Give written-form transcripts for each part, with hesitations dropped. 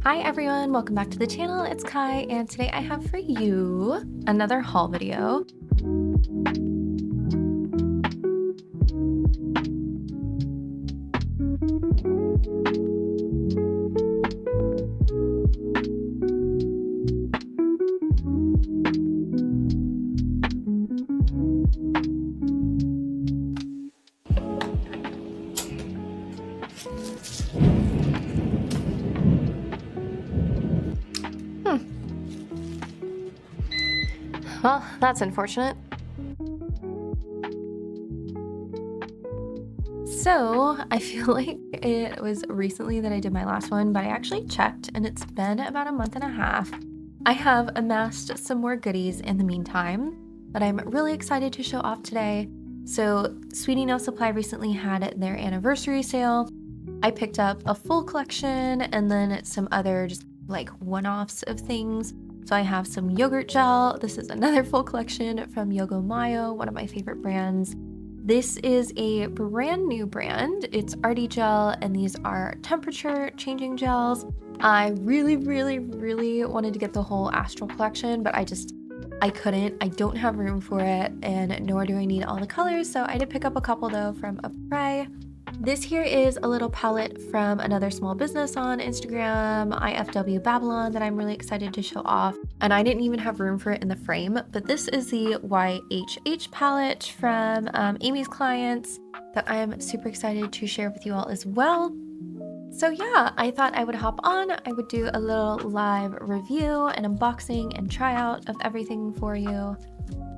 Hi everyone, welcome back to the channel. It's Kai, and today I have for you another haul video. Well, that's unfortunate. So, I feel like it was recently that I did my last one, but I actually checked and it's been about a month and a half. I have amassed some more goodies in the meantime that I'm really excited to show off today. So, Sweetie Nail Supply recently had their anniversary sale. I picked up a full collection and then some other just like one-offs of things. So I have some yogurt gel. This is another full collection from MAYO, one of my favorite brands. This is a brand new brand. It's Artigel, and these are temperature changing gels. I really wanted to get the whole Astral collection, but I couldn't. I don't have room for it, and nor do I need all the colors. So I did pick up a couple though from Apres. This here is a little palette from another small business on Instagram, Ifwbabylon, that I'm really excited to show off. And I didn't even have room for it in the frame, but this is the YHH palette from Amy's clients that I'm super excited to share with you all as well. So yeah, I thought I would hop on. I would do a little live review and unboxing and try out of everything for you.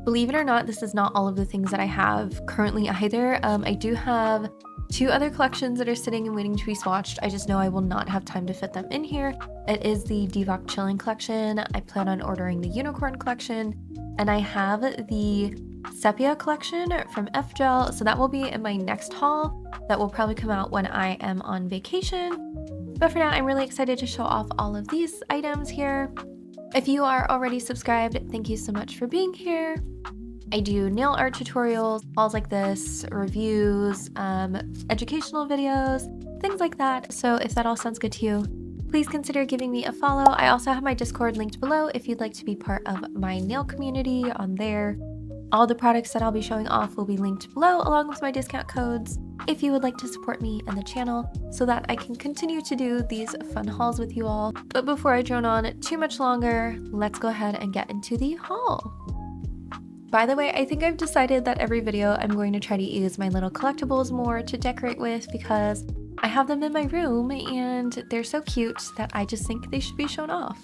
Believe it or not, this is not all of the things that I have currently either. I do have two other collections that are sitting and waiting to be swatched. I just know I will not have time to fit them in here. It is the Divock Chilling collection. I plan on ordering the Unicorn collection, and I have the Sepia collection from F-Gel, so that will be in my next haul. That will probably come out when I am on vacation. But for now, I'm really excited to show off all of these items here. If you are already subscribed, thank you so much for being here. I do nail art tutorials, hauls like this, reviews, educational videos, things like that. So if that all sounds good to you, please consider giving me a follow. I also have my Discord linked below if you'd like to be part of my nail community on there. All the products that I'll be showing off will be linked below along with my discount codes if you would like to support me and the channel so that I can continue to do these fun hauls with you all. But before I drone on too much longer, let's go ahead and get into the haul. By the way, I think I've decided that every video I'm going to try to use my little collectibles more to decorate with because I have them in my room and they're so cute that I just think they should be shown off.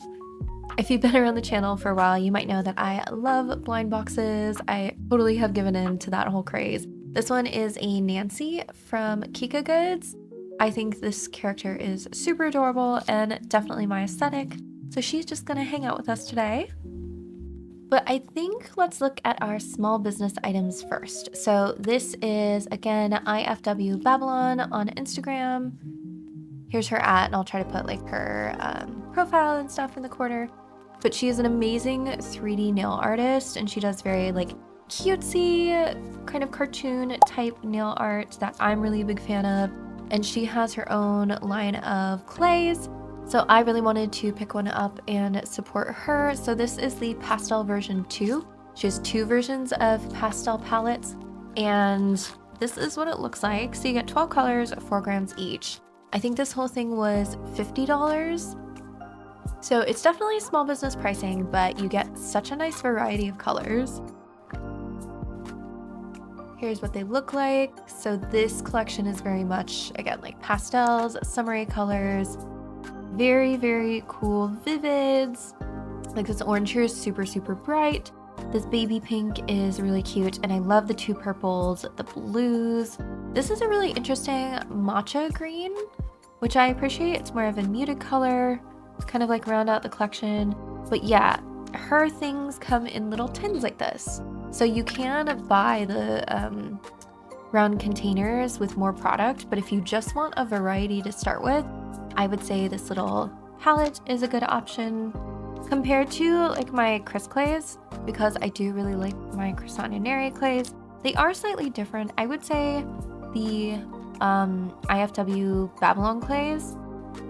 If you've been around the channel for a while, you might know that I love blind boxes. I totally have given in to that whole craze. This one is a Nancy from Kika Goods. I think this character is super adorable and definitely my aesthetic. So she's just gonna hang out with us today. But I think let's look at our small business items first. So this is, again, Ifwbabylon on Instagram. Here's her @ and I'll try to put like her profile and stuff in the corner. But she is an amazing 3D nail artist, and she does very like cutesy, kind of cartoon type nail art that I'm really a big fan of. And she has her own line of clays. So I really wanted to pick one up and support her. So this is the pastel version 2. She has 2 versions of pastel palettes, and this is what it looks like. So you get 12 colors, 4 grams each. I think this whole thing was $50. So it's definitely small business pricing, but you get such a nice variety of colors. Here's what they look like. So this collection is very much, again, like pastels, summery colors, very cool vivids. Like this orange here is super bright. This baby pink is really cute, and I love the 2 purples, the blues. This is a really interesting matcha green, which I appreciate. It's more of a muted color. It's kind of like round out the collection. But yeah, her things come in little tins like this. So you can buy the round containers with more product, but if you just want a variety to start with, I would say this little palette is a good option compared to like my Chris clays, because I do really like my Croissant Neri clays. They are slightly different. I would say the IFW Babylon clays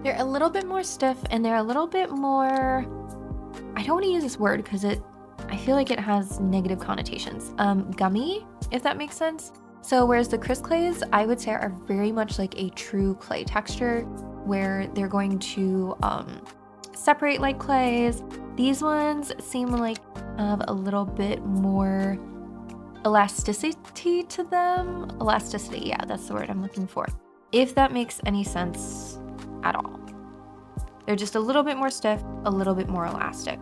They're a little bit more stiff and they're a little bit more, I don't want to use this word because I feel like it has negative connotations. Gummy, if that makes sense. So whereas the Crisp clays, I would say are very much like a true clay texture where they're going to separate like clays. These ones seem like have a little bit more elasticity to them. Elasticity, yeah, that's the word I'm looking for. If that makes any sense at all. They're just a little bit more stiff, a little bit more elastic.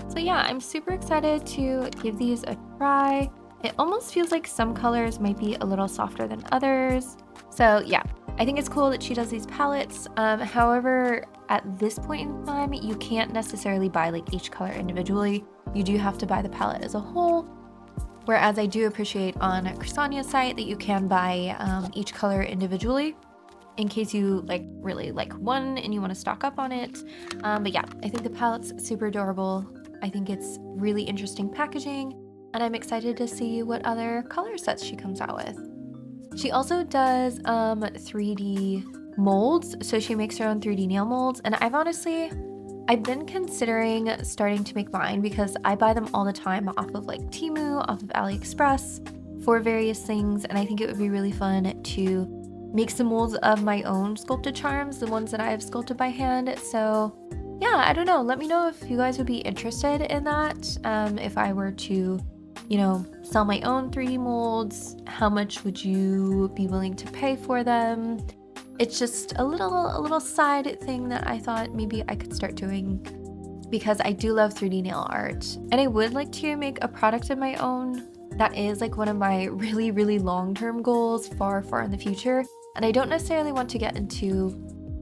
So yeah, I'm super excited to give these a try. It almost feels like some colors might be a little softer than others. So yeah, I think it's cool that she does these palettes. However, at this point in time, you can't necessarily buy like each color individually. You do have to buy the palette as a whole. Whereas I do appreciate on Chrisania's site that you can buy each color individually in case you like really like one and you want to stock up on it. But yeah, I think the palette's super adorable. I think it's really interesting packaging, and I'm excited to see what other color sets she comes out with. She also does 3D molds, so she makes her own 3D nail molds, and I've been considering starting to make mine because I buy them all the time off of like Temu, off of AliExpress for various things, and I think it would be really fun to make some molds of my own sculpted charms, the ones that I have sculpted by hand. So yeah, I don't know. Let me know if you guys would be interested in that. If I were to, you know, sell my own 3D molds, how much would you be willing to pay for them? It's just a little side thing that I thought maybe I could start doing because I do love 3D nail art, and I would like to make a product of my own. That is like one of my really, really long-term goals far in the future. And I don't necessarily want to get into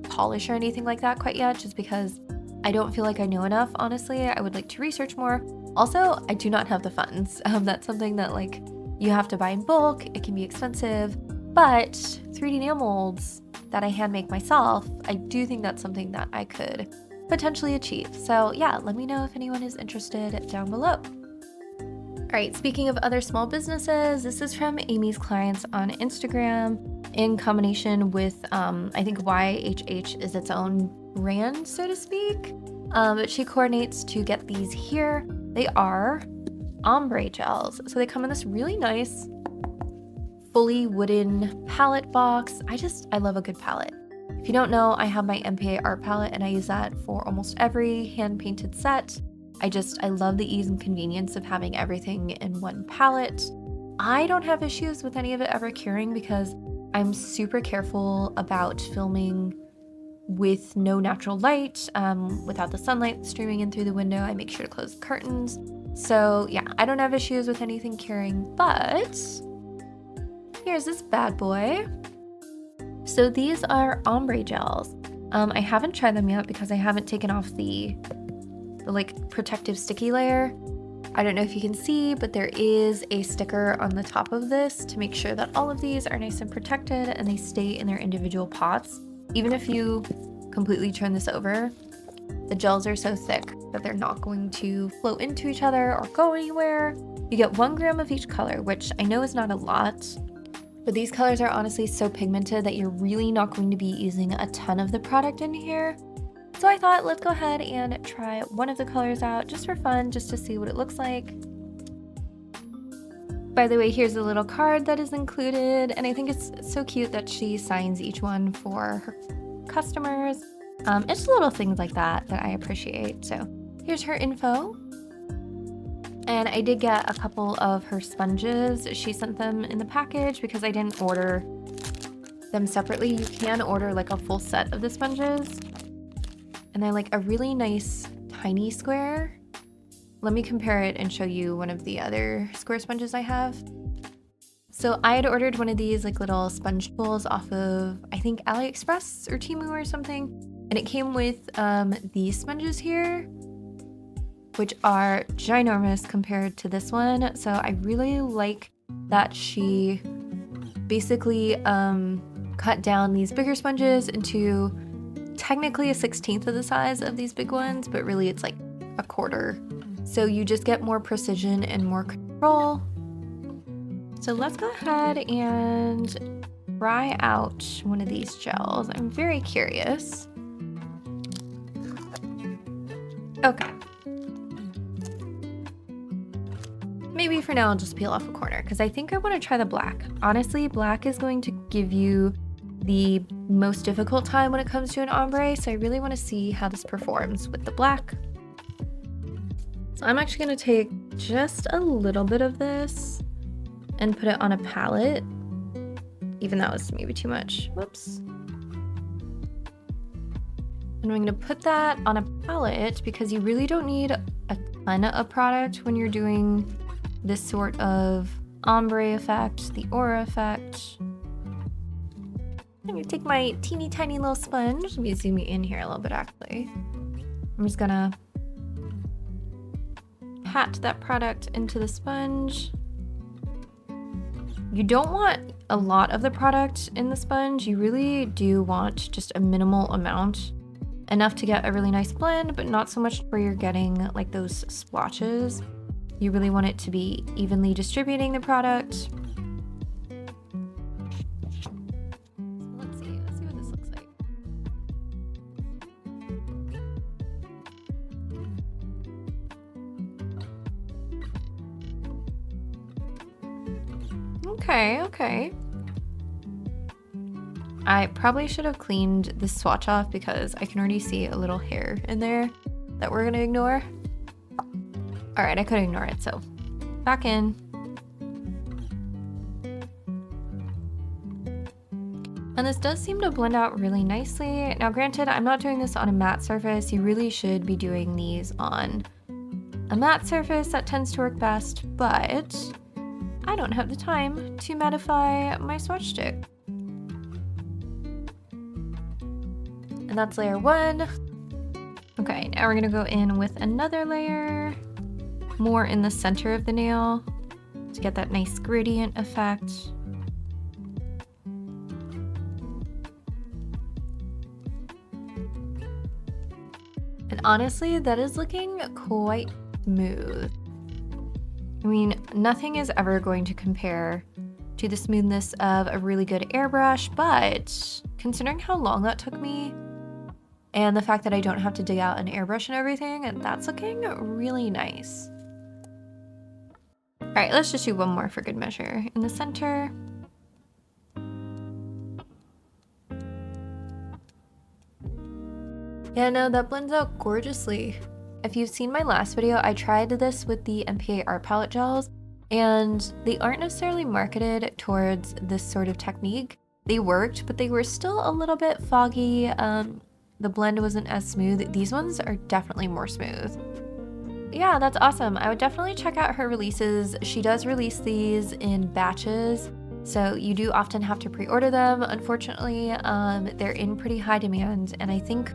polish or anything like that quite yet, just because I don't feel like I know enough, honestly. I would like to research more. Also, I do not have the funds. That's something that like you have to buy in bulk. It can be expensive, but 3D nail molds that I hand make myself, I do think that's something that I could potentially achieve. So yeah, let me know if anyone is interested down below. All right, speaking of other small businesses, this is from Amy's Clients on Instagram in combination with, I think YHH is its own brand, so to speak. But she coordinates to get these here. They are ombre gels. So they come in this really nice, fully wooden palette box. I love a good palette. If you don't know, I have my MPA art palette and I use that for almost every hand-painted set. I love the ease and convenience of having everything in one palette. I don't have issues with any of it ever curing because I'm super careful about filming with no natural light, without the sunlight streaming in through the window. I make sure to close the curtains. So yeah, I don't have issues with anything curing, but here's this bad boy. So these are ombre gels. I haven't tried them yet because I haven't taken off the like protective sticky layer. I don't know if you can see, but there is a sticker on the top of this to make sure that all of these are nice and protected and they stay in their individual pots. Even if you completely turn this over, the gels are so thick that they're not going to flow into each other or go anywhere. You get 1 gram of each color, which I know is not a lot, but these colors are honestly so pigmented that you're really not going to be using a ton of the product in here. So I thought, let's go ahead and try one of the colors out just for fun, just to see what it looks like. By the way, here's a little card that is included, and I think it's so cute that she signs each one for her customers. It's little things like that that I appreciate. So here's her info. And I did get a couple of her sponges. She sent them in the package because I didn't order them separately. You can order like a full set of the sponges. And they're like a really nice tiny square. Let me compare it and show you one of the other square sponges I have. So I had ordered one of these like little sponge bowls off of, I think, AliExpress or Temu or something. And it came with these sponges here, which are ginormous compared to this one. So I really like that she basically cut down these bigger sponges into technically a 1/16 of the size of these big ones, but really it's like a quarter. So you just get more precision and more control. So let's go ahead and try out one of these gels. I'm very curious. Okay. Maybe for now I'll just peel off a corner because I think I want to try the black. Honestly, black is going to give you the most difficult time when it comes to an ombre, so I really want to see how this performs with the black. So I'm actually going to take just a little bit of this and put it on a palette. Even that was maybe too much. Whoops. And I'm going to put that on a palette because you really don't need a ton of product when you're doing this sort of ombre effect, the aura effect. I'm going to take my teeny tiny little sponge. Let me zoom in here a little bit actually. I'm just going to pat that product into the sponge. You don't want a lot of the product in the sponge. You really do want just a minimal amount. Enough to get a really nice blend, but not so much where you're getting like those splotches. You really want it to be evenly distributing the product. So let's see what this looks like. Okay. I probably should have cleaned this swatch off because I can already see a little hair in there that we're gonna ignore. All right, I could ignore it, so back in. And this does seem to blend out really nicely. Now granted, I'm not doing this on a matte surface. You really should be doing these on a matte surface. That tends to work best, but I don't have the time to mattify my swatch stick. And that's layer 1. Okay, now we're gonna go in with another layer, more in the center of the nail to get that nice gradient effect. And honestly, that is looking quite smooth. I mean, nothing is ever going to compare to the smoothness of a really good airbrush, but considering how long that took me, and the fact that I don't have to dig out an airbrush and everything, and that's looking really nice. All right, let's just do one more for good measure. In the center. Yeah, no, that blends out gorgeously. If you've seen my last video, I tried this with the MPA art palette gels, and they aren't necessarily marketed towards this sort of technique. They worked, but they were still a little bit foggy. The blend wasn't as smooth. These ones are definitely more smooth. Yeah, that's awesome. I would definitely check out her releases. She does release these in batches, so you do often have to pre-order them. Unfortunately, they're in pretty high demand, and I think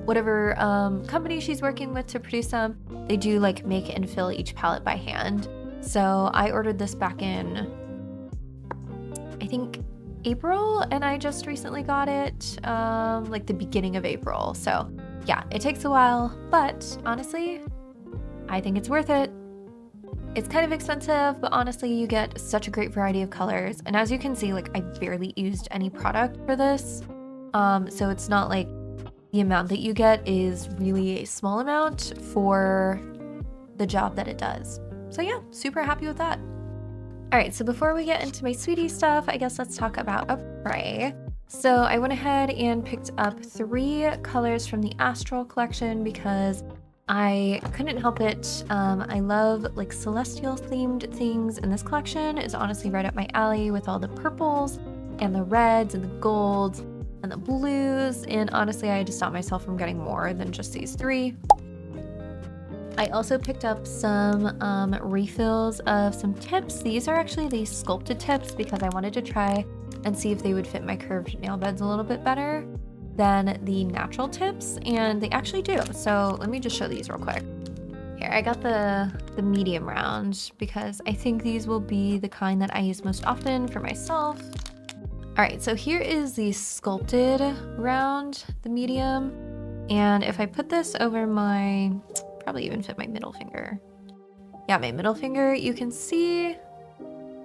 whatever company she's working with to produce them, they do like make and fill each palette by hand. So I ordered this back in, I think, April, and I just recently got it like the beginning of April. So yeah, it takes a while, but honestly, I think it's worth it. It's kind of expensive, but honestly, you get such a great variety of colors. And as you can see, like I barely used any product for this. So it's not like the amount that you get is really a small amount for the job that it does. So yeah, super happy with that. All right, so before we get into my sweetie stuff, I guess let's talk about Apres. So I went ahead and picked up 3 colors from the Astral collection because I couldn't help it. I love like celestial themed things, and this collection is honestly right up my alley with all the purples and the reds and the golds and the blues. And honestly, I had to stop myself from getting more than just these 3. I also picked up some refills of some tips. These are actually the sculpted tips because I wanted to try and see if they would fit my curved nail beds a little bit better than the natural tips, and they actually do. So let me just show these real quick. Here, I got the medium round because I think these will be the kind that I use most often for myself. All right, so here is the sculpted round, the medium. And if I put this over my, probably even fit my middle finger. Yeah, my middle finger, you can see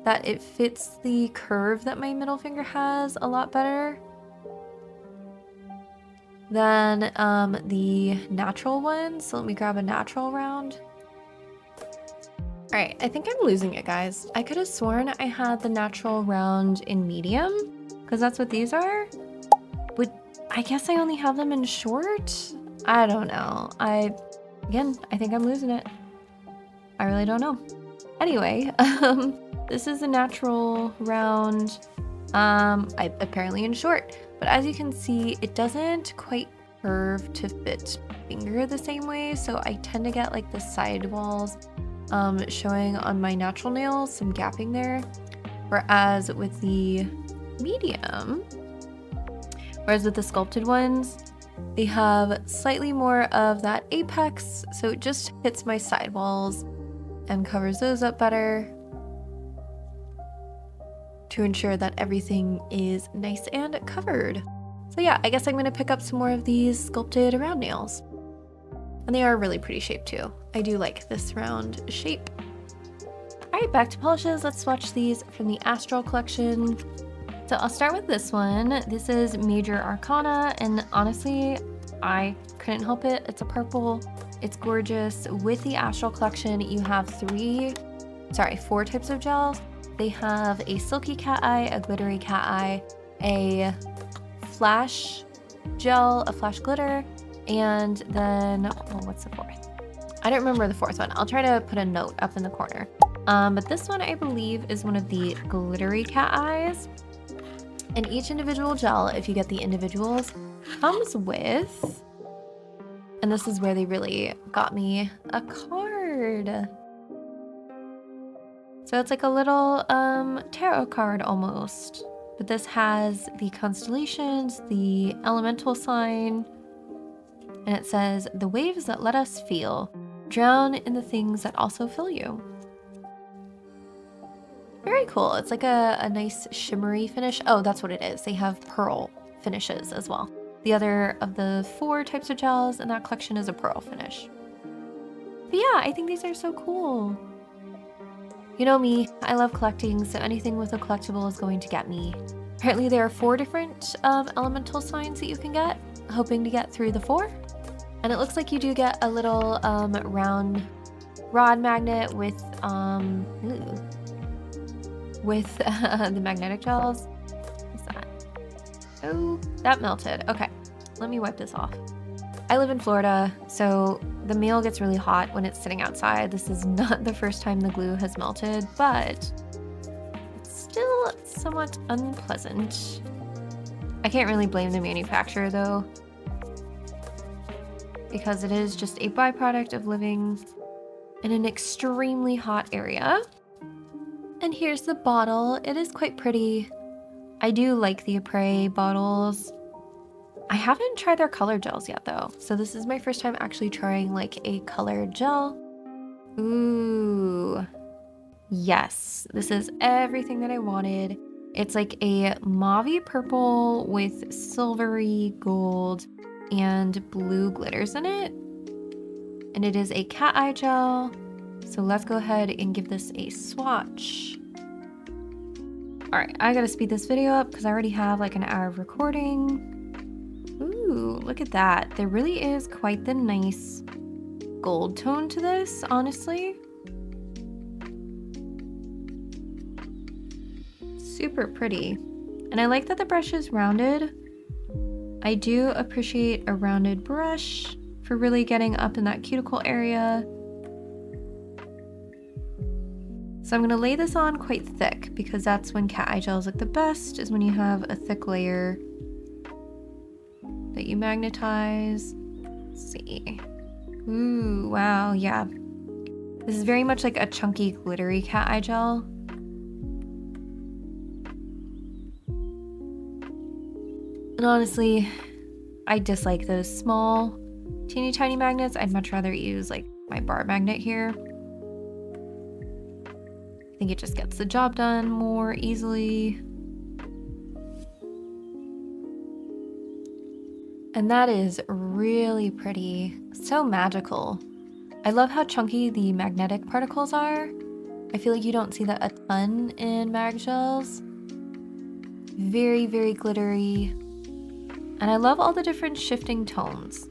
that it fits the curve that my middle finger has a lot better than the natural one. So let me grab a natural round. All right, I think I'm losing it, guys. I could have sworn I had the natural round in medium, because that's what these are. But I guess I only have them in short? I don't know. Again, I think I'm losing it. I really don't know. Anyway, this is a natural round, apparently in short. But as you can see, it doesn't quite curve to fit finger the same way. So I tend to get like the sidewalls showing on my natural nails, some gapping there. Whereas with the medium, whereas with the sculpted ones, they have slightly more of that apex. So it just hits my sidewalls and covers those up better to ensure that everything is nice and covered. So yeah, I guess I'm gonna pick up some more of these sculpted round nails. And they are really pretty shaped too. I do like this round shape. All right, back to polishes. Let's swatch these from the Astral collection. So I'll start with this one. This is Major Arcana, and honestly, I couldn't help it. It's a purple. It's gorgeous. With the Astral collection, you have four types of gels. They have a silky cat eye, a glittery cat eye, a flash gel, a flash glitter, and then, well, what's the fourth? I don't remember the fourth one. I'll try to put a note up in the corner. But this one, I believe, is one of the glittery cat eyes. And each individual gel, if you get the individuals, comes with, and this is where they really got me, a card. So it's like a little tarot card almost. But this has the constellations, the elemental sign, and it says, "The waves that let us feel, drown in the things that also fill you." Very cool. It's like a nice shimmery finish. Oh, that's what it is. They have pearl finishes as well. The other of the four types of gels in that collection is a pearl finish. But yeah, I think these are so cool. You know me, I love collecting, so anything with a collectible is going to get me. Apparently there are 4 different elemental signs that you can get, hoping to get through the 4. And it looks like you do get a little round rod magnet with the magnetic gels. What's that? Oh, that melted. Okay, let me wipe this off. I live in Florida, so the mail gets really hot when it's sitting outside. This is not the first time the glue has melted, but it's still somewhat unpleasant. I can't really blame the manufacturer though, because it is just a byproduct of living in an extremely hot area. And here's the bottle. It is quite pretty. I do like the Apres bottles. I haven't tried their color gels yet though. So this is my first time actually trying like a colored gel. Ooh, yes, this is everything that I wanted. It's like a mauve purple with silvery gold and blue glitters in it. And it is a cat eye gel. So let's go ahead and give this a swatch. All right, I gotta speed this video up because I already have like an hour of recording. Ooh, look at that. There really is quite the nice gold tone to this, honestly. Super pretty. And I like that the brush is rounded. I do appreciate a rounded brush for really getting up in that cuticle area. So I'm gonna lay this on quite thick because that's when cat eye gels look the best, is when you have a thick layer that you magnetize. Let's see. Ooh, wow, yeah. This is very much like a chunky, glittery cat eye gel. And honestly, I dislike those small, teeny tiny magnets. I'd much rather use like my bar magnet here. I think it just gets the job done more easily. And that is really pretty. So magical. I love how chunky the magnetic particles are. I feel like you don't see that a ton in mag gels. Very, very glittery. And I love all the different shifting tones.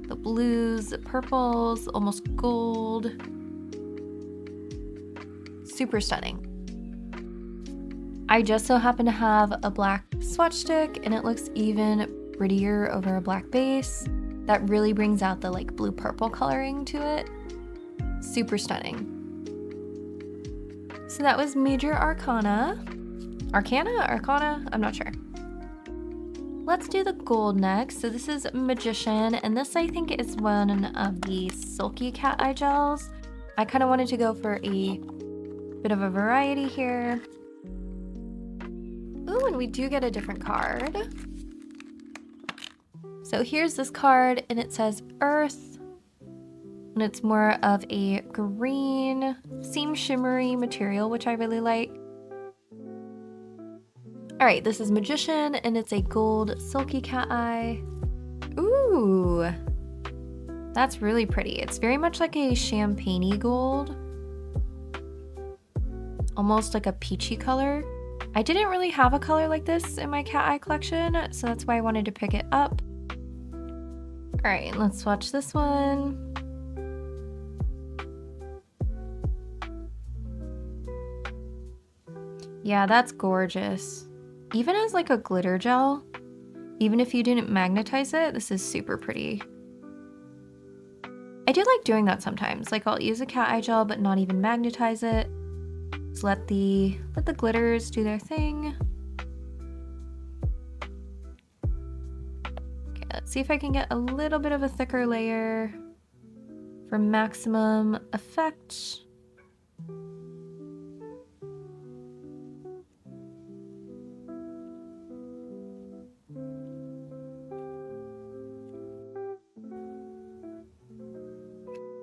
The blues, the purples, almost gold. Super stunning. I just so happen to have a black swatch stick and it looks even prettier over a black base. That really brings out the like blue purple coloring to it. Super stunning. So that was Major Arcana. Arcana? I'm not sure. Let's do the gold next. So this is Magician, and this I think is one of the silky cat eye gels. I kind of wanted to go for a bit of a variety here. Ooh, and we do get a different card. So here's this card, and it says Earth, and it's more of a green, seam shimmery material, which I really like. All right, this is Magician, and it's a gold silky cat eye. Ooh, that's really pretty. It's very much like a champagne-y gold. Almost like a peachy color. I didn't really have a color like this in my cat eye collection, so that's why I wanted to pick it up. All right, let's swatch this one. Yeah, that's gorgeous. Even as like a glitter gel, even if you didn't magnetize it, this is super pretty. I do like doing that sometimes. Like I'll use a cat eye gel, but not even magnetize it. Just let the glitters do their thing. Okay, let's see if I can get a little bit of a thicker layer for maximum effect.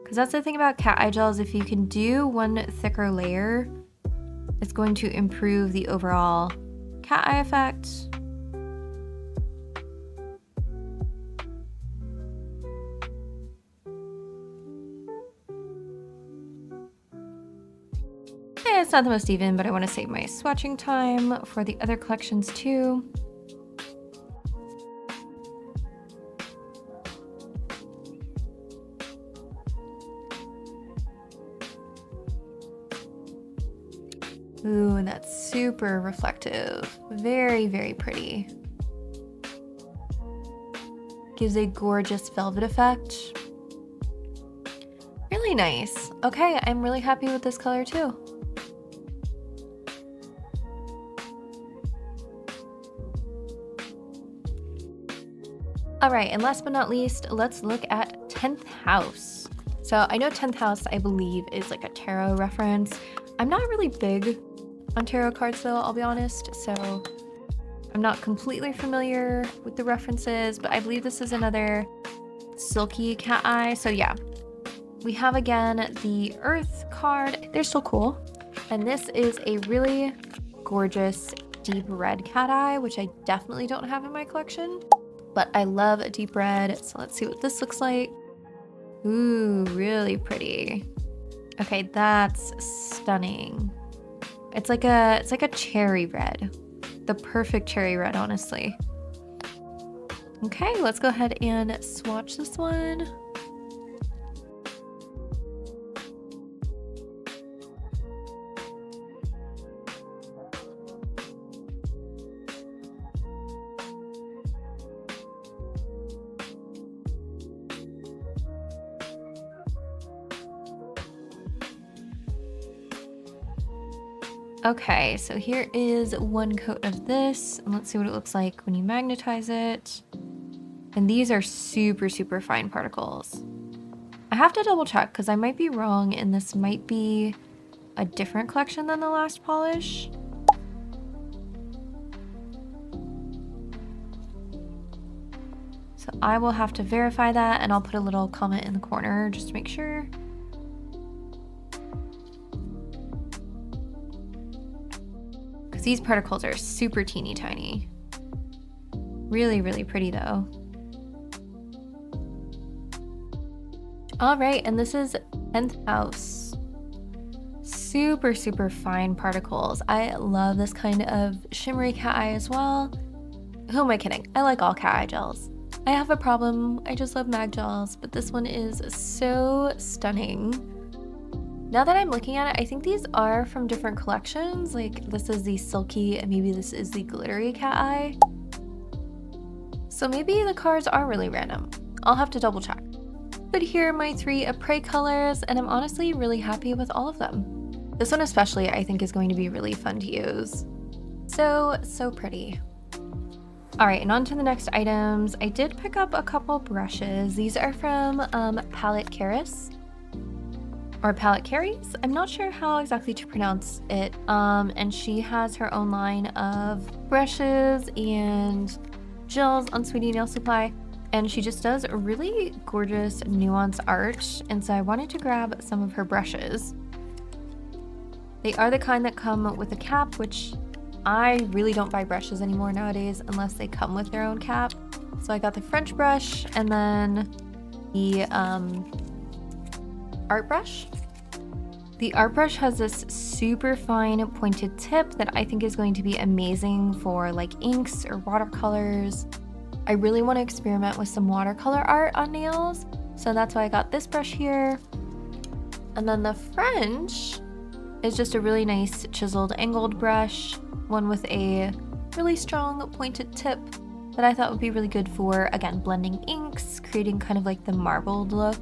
Because that's the thing about cat eye gels, if you can do one thicker layer, it's going to improve the overall cat eye effect. Yeah, it's not the most even, but I want to save my swatching time for the other collections too. Ooh, and that's super reflective. Very, very pretty. Gives a gorgeous velvet effect. Really nice. Okay, I'm really happy with this color too. All right, and last but not least, let's look at 10th house. So I know 10th house, I believe, is like a tarot reference. I'm not really big on tarot cards though, I'll be honest, so I'm not completely familiar with the references, but I believe this is another silky cat eye. So yeah, we have again the Earth card. They're so cool. And this is a really gorgeous deep red cat eye, which I definitely don't have in my collection, but I love a deep red. So let's see what this looks like. Ooh, really pretty. Okay, that's stunning. It's like a cherry red. The perfect cherry red, honestly. Okay, let's go ahead and swatch this one. Okay, so here is one coat of this, and let's see what it looks like when you magnetize it. And these are super, super fine particles. I have to double check because I might be wrong and this might be a different collection than the last polish. So I will have to verify that, and I'll put a little comment in the corner just to make sure. These particles are super teeny tiny. Really, really pretty though. All right, and this is 10th house. super, super fine particles. I love this kind of shimmery cat eye as well. Who am I kidding? I like all cat eye gels. I have a problem, I just love mag gels, but this one is so stunning. Now that I'm looking at it, I think these are from different collections. Like this is the silky and maybe this is the glittery cat eye. So maybe the cards are really random. I'll have to double check. But here are my 3 Apres colors, and I'm honestly really happy with all of them. This one especially I think is going to be really fun to use. So pretty. All right, and on to the next items. I did pick up a couple brushes. These are from Palette Caris, or Palette Caris. I'm not sure how exactly to pronounce it. And she has her own line of brushes and gels on Sweetie Nail Supply. And she just does a really gorgeous nuance art. And so I wanted to grab some of her brushes. They are the kind that come with a cap, which I really don't buy brushes anymore nowadays unless they come with their own cap. So I got the French brush and then the art brush. The art brush has this super fine pointed tip that I think is going to be amazing for like inks or watercolors. I really want to experiment with some watercolor art on nails, so that's why I got this brush here. And then the French is just a really nice chiseled angled brush, one with a really strong pointed tip that I thought would be really good for, again, blending inks, creating kind of like the marbled look.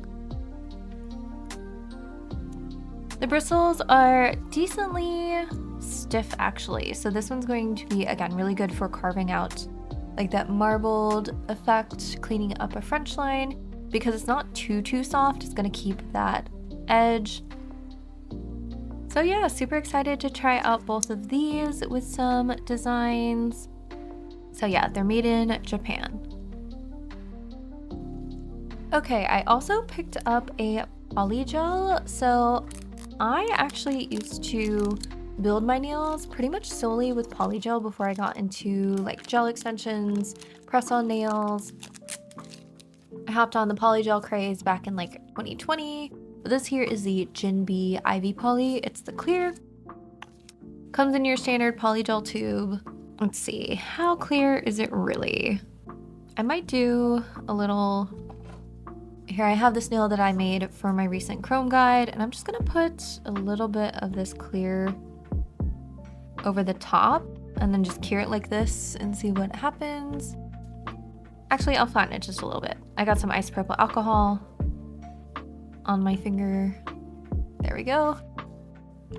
The bristles are decently stiff actually, so this one's going to be, again, really good for carving out like that marbled effect, cleaning up a French line. Because it's not too soft, it's gonna keep that edge. So yeah, super excited to try out both of these with some designs. So yeah, they're made in Japan. Okay, I also picked up a polygel. So I actually used to build my nails pretty much solely with polygel before I got into like gel extensions, press-on nails. I hopped on the polygel craze back in like 2020. But this here is the Jinbei Ivy Poly. It's the clear. Comes in your standard polygel tube. Let's see, how clear is it really? I might do a little. Here I have this nail that I made for my recent chrome guide, and I'm just gonna put a little bit of this clear over the top and then just cure it like this and see what happens. Actually, I'll flatten it just a little bit. I got some isopropyl alcohol on my finger. There we go.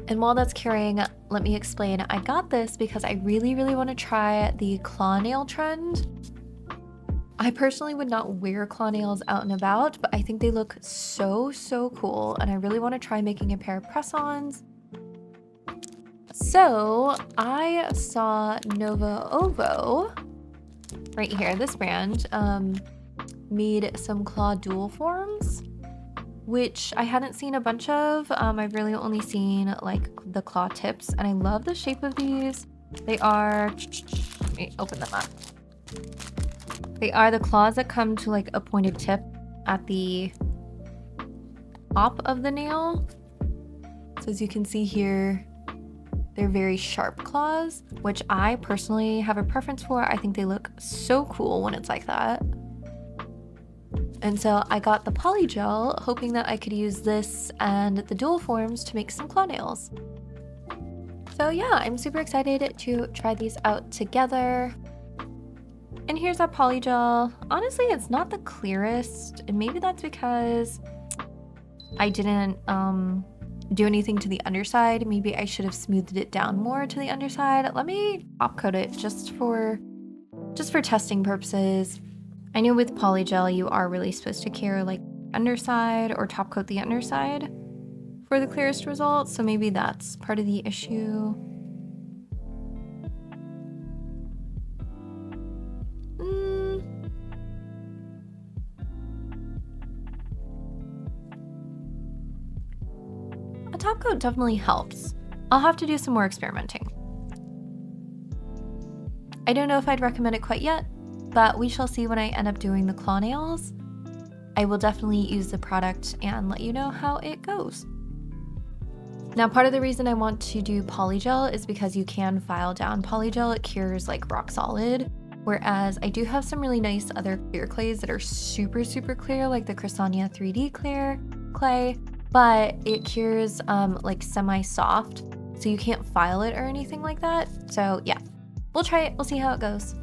And while that's curing, let me explain. I got this because I really want to try the claw nail trend. I personally would not wear claw nails out and about, but I think they look so cool, and I really want to try making a pair of press-ons. So I saw Nova Ovo right here, this brand, made some claw dual forms, which I hadn't seen a bunch of. I've really only seen like the claw tips, and I love the shape of these. They are, let me open them up. They are the claws that come to like a pointed tip at the top of the nail. So as you can see here, they're very sharp claws, which I personally have a preference for. I think they look so cool when it's like that. And so I got the polygel, hoping that I could use this and the dual forms to make some claw nails. So yeah, I'm super excited to try these out together. And here's our polygel. Honestly, it's not the clearest, and maybe that's because I didn't do anything to the underside. Maybe I should have smoothed it down more to the underside. Let me top coat it just for testing purposes. I know with polygel you are really supposed to care like underside or top coat the underside for the clearest results, so maybe that's part of the issue. A top coat definitely helps. I'll have to do some more experimenting. I don't know if I'd recommend it quite yet, but we shall see when I end up doing the claw nails. I will definitely use the product and let you know how it goes. Now, part of the reason I want to do polygel is because you can file down polygel. It cures like rock solid. Whereas I do have some really nice other clear clays that are super, super clear, like the Chrysania 3D clear clay, but it cures like semi-soft, so you can't file it or anything like that. So yeah, we'll try it. We'll see how it goes.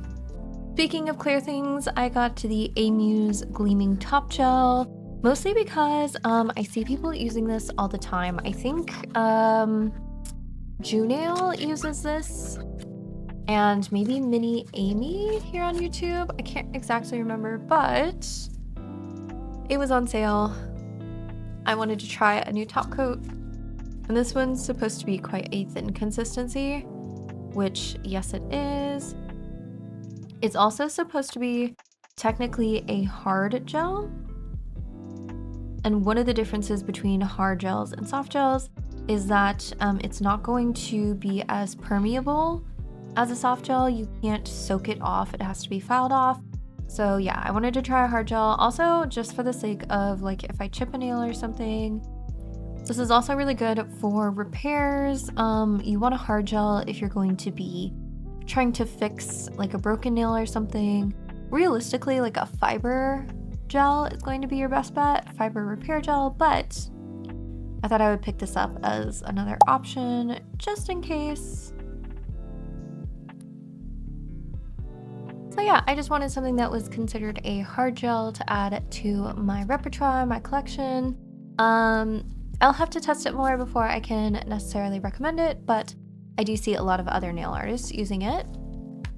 Speaking of clear things, I got to the Amuse Gleaming Top Gel, mostly because I see people using this all the time. I think Junail uses this, and maybe Mini Amy here on YouTube. I can't exactly remember, but it was on sale. I wanted to try a new top coat, and this one's supposed to be quite a thin consistency, which yes it is. It's also supposed to be technically a hard gel, and one of the differences between hard gels and soft gels is that it's not going to be as permeable as a soft gel. You can't soak it off, it has to be filed off. So yeah, I wanted to try a hard gel, also just for the sake of like if I chip a nail or something. This is also really good for repairs. You want a hard gel if you're going to be trying to fix like a broken nail or something. Realistically, like a fiber gel is going to be your best bet, fiber repair gel, but I thought I would pick this up as another option just in case. So yeah, I just wanted something that was considered a hard gel to add to my repertoire, my collection. I'll have to test it more before I can necessarily recommend it, but I do see a lot of other nail artists using it.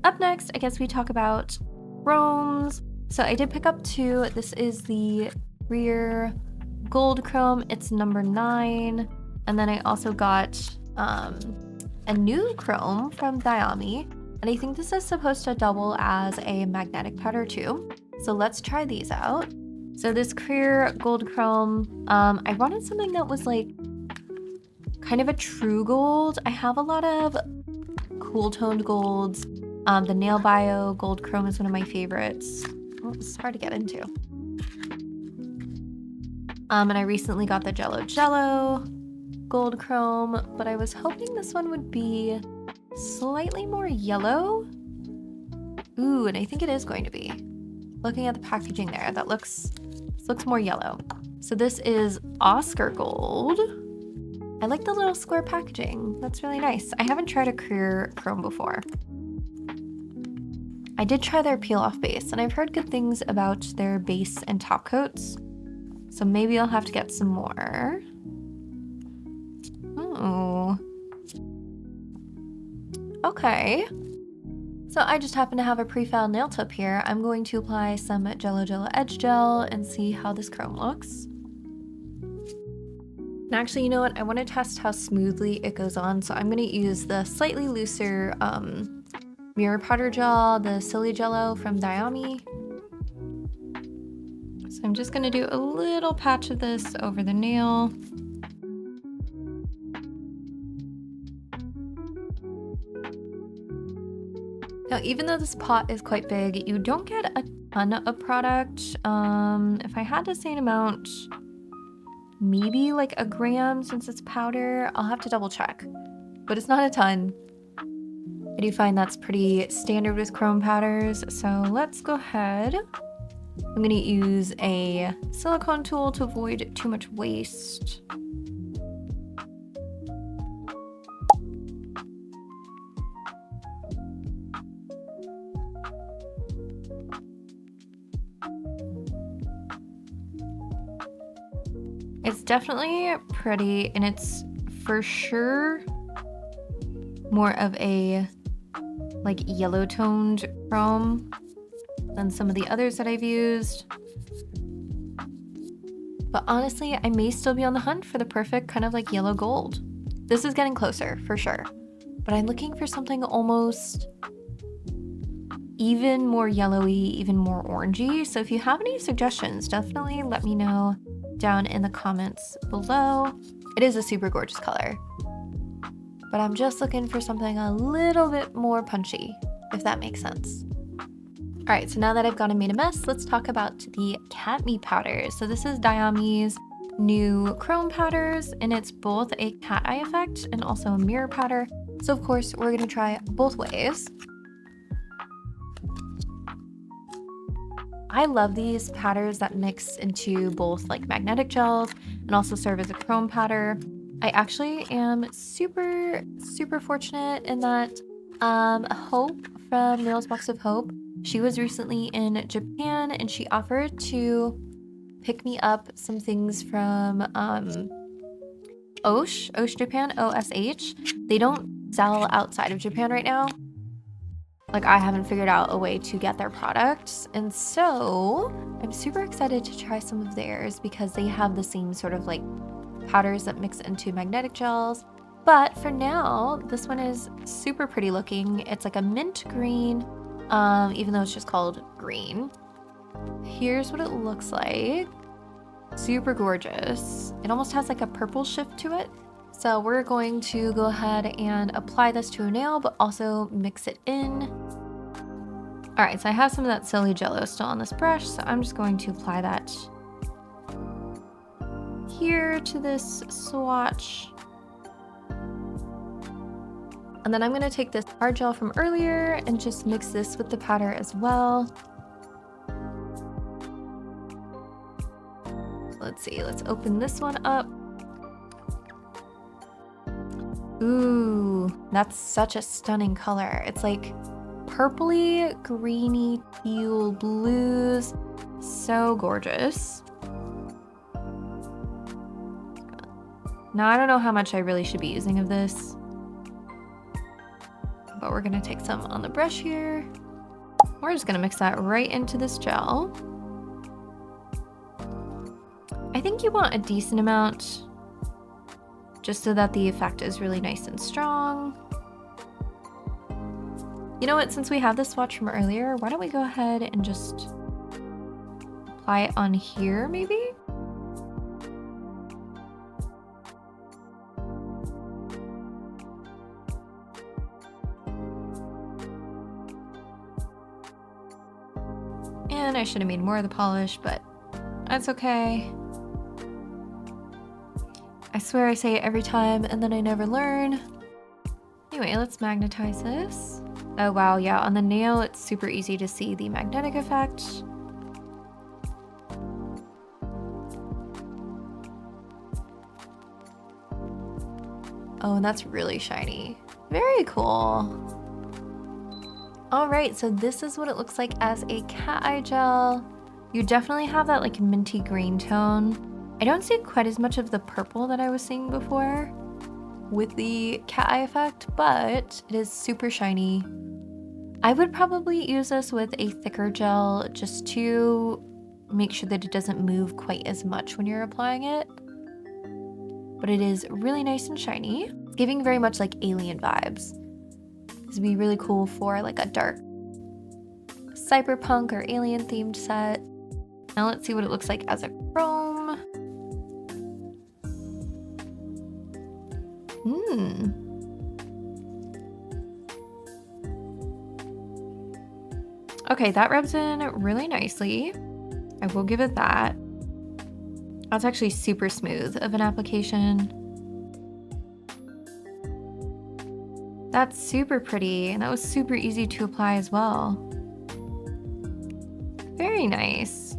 Up next, I guess we talk about chromes. So I did pick up two. This is the rear gold chrome. It's number 9. And then I also got a new chrome from Diami. And I think this is supposed to double as a magnetic powder too. So let's try these out. So this clear gold chrome, I wanted something that was like kind of a true gold. I have a lot of cool toned golds. The Nail Bio gold chrome is one of my favorites. Oh, it's hard to get into. And I recently got the Jello gold chrome, but I was hoping this one would be slightly more yellow. Ooh, and I think it is going to be. Looking at the packaging there, this looks more yellow. So this is Oscar Gold. I like the little square packaging. That's really nice. I haven't tried a clear chrome before. I did try their peel off base, and I've heard good things about their base and top coats. So maybe I'll have to get some more. Oh. Okay. So I just happen to have a pre-filed nail tip here. I'm going to apply some Jello Edge Gel and see how this chrome looks. And actually, you know what? I want to test how smoothly it goes on. So I'm going to use the slightly looser mirror powder gel, the Silly Jello from Diami. So I'm just going to do a little patch of this over the nail. Now, even though this pot is quite big, you don't get a ton of product. If I had to say an amount, maybe like a gram since it's powder. I'll have to double check, but it's not a ton. I do find that's pretty standard with chrome powders. So let's go ahead. I'm gonna use a silicone tool to avoid too much waste. It's definitely pretty, and it's for sure more of a like yellow toned chrome than some of the others that I've used. But honestly, I may still be on the hunt for the perfect kind of like yellow gold. This is getting closer for sure, but I'm looking for something almost even more yellowy, even more orangey. So if you have any suggestions, definitely let me know down in the comments below. It is a super gorgeous color, but I'm just looking for something a little bit more punchy, if that makes sense. All right, so now that I've gone and made a mess, let's talk about the cat meat powder. So this is Diami's new chrome powders, and it's both a cat eye effect and also a mirror powder. So of course, we're gonna try both ways. I love these powders that mix into both like magnetic gels and also serve as a chrome powder. I actually am super fortunate in that Hope from Nails Box of Hope, she was recently in Japan and she offered to pick me up some things from Osh Japan, OSH. They don't sell outside of Japan right now. Like, I haven't figured out a way to get their products, and so I'm super excited to try some of theirs because they have the same sort of like powders that mix into magnetic gels. But for now, this one is super pretty looking. It's like a mint green, even though it's just called green. Here's what it looks like. Super gorgeous. It almost has like a purple shift to it. So we're going to go ahead and apply this to a nail, but also mix it in. All right, so I have some of that silly jello still on this brush, so I'm just going to apply that here to this swatch. And then I'm gonna take this Artigel from earlier and just mix this with the powder as well. Let's see, let's open this one up. Ooh, that's such a stunning color. It's like purpley, greeny, teal blues. So gorgeous. Now, I don't know how much I really should be using of this, but we're gonna take some on the brush here. We're just gonna mix that right into this gel. I think you want a decent amount just so that the effect is really nice and strong. You know what, since we have this swatch from earlier, why don't we go ahead and just apply it on here maybe? And I should have made more of the polish, but that's okay. I swear I say it every time and then I never learn. Anyway, let's magnetize this. Oh wow, yeah, on the nail it's super easy to see the magnetic effect. Oh, and that's really shiny. Very cool. All right, so this is what it looks like as a cat eye gel. You definitely have that like minty green tone. I don't see quite as much of the purple that I was seeing before with the cat eye effect, but it is super shiny. I would probably use this with a thicker gel just to make sure that it doesn't move quite as much when you're applying it. But it is really nice and shiny. It's giving very much like alien vibes. This would be really cool for like a dark cyberpunk or alien themed set. Now let's see what it looks like as a chrome. Okay, that rubs in really nicely. I will give it that. That's actually super smooth of an application. That's super pretty, and that was super easy to apply as well. Very nice.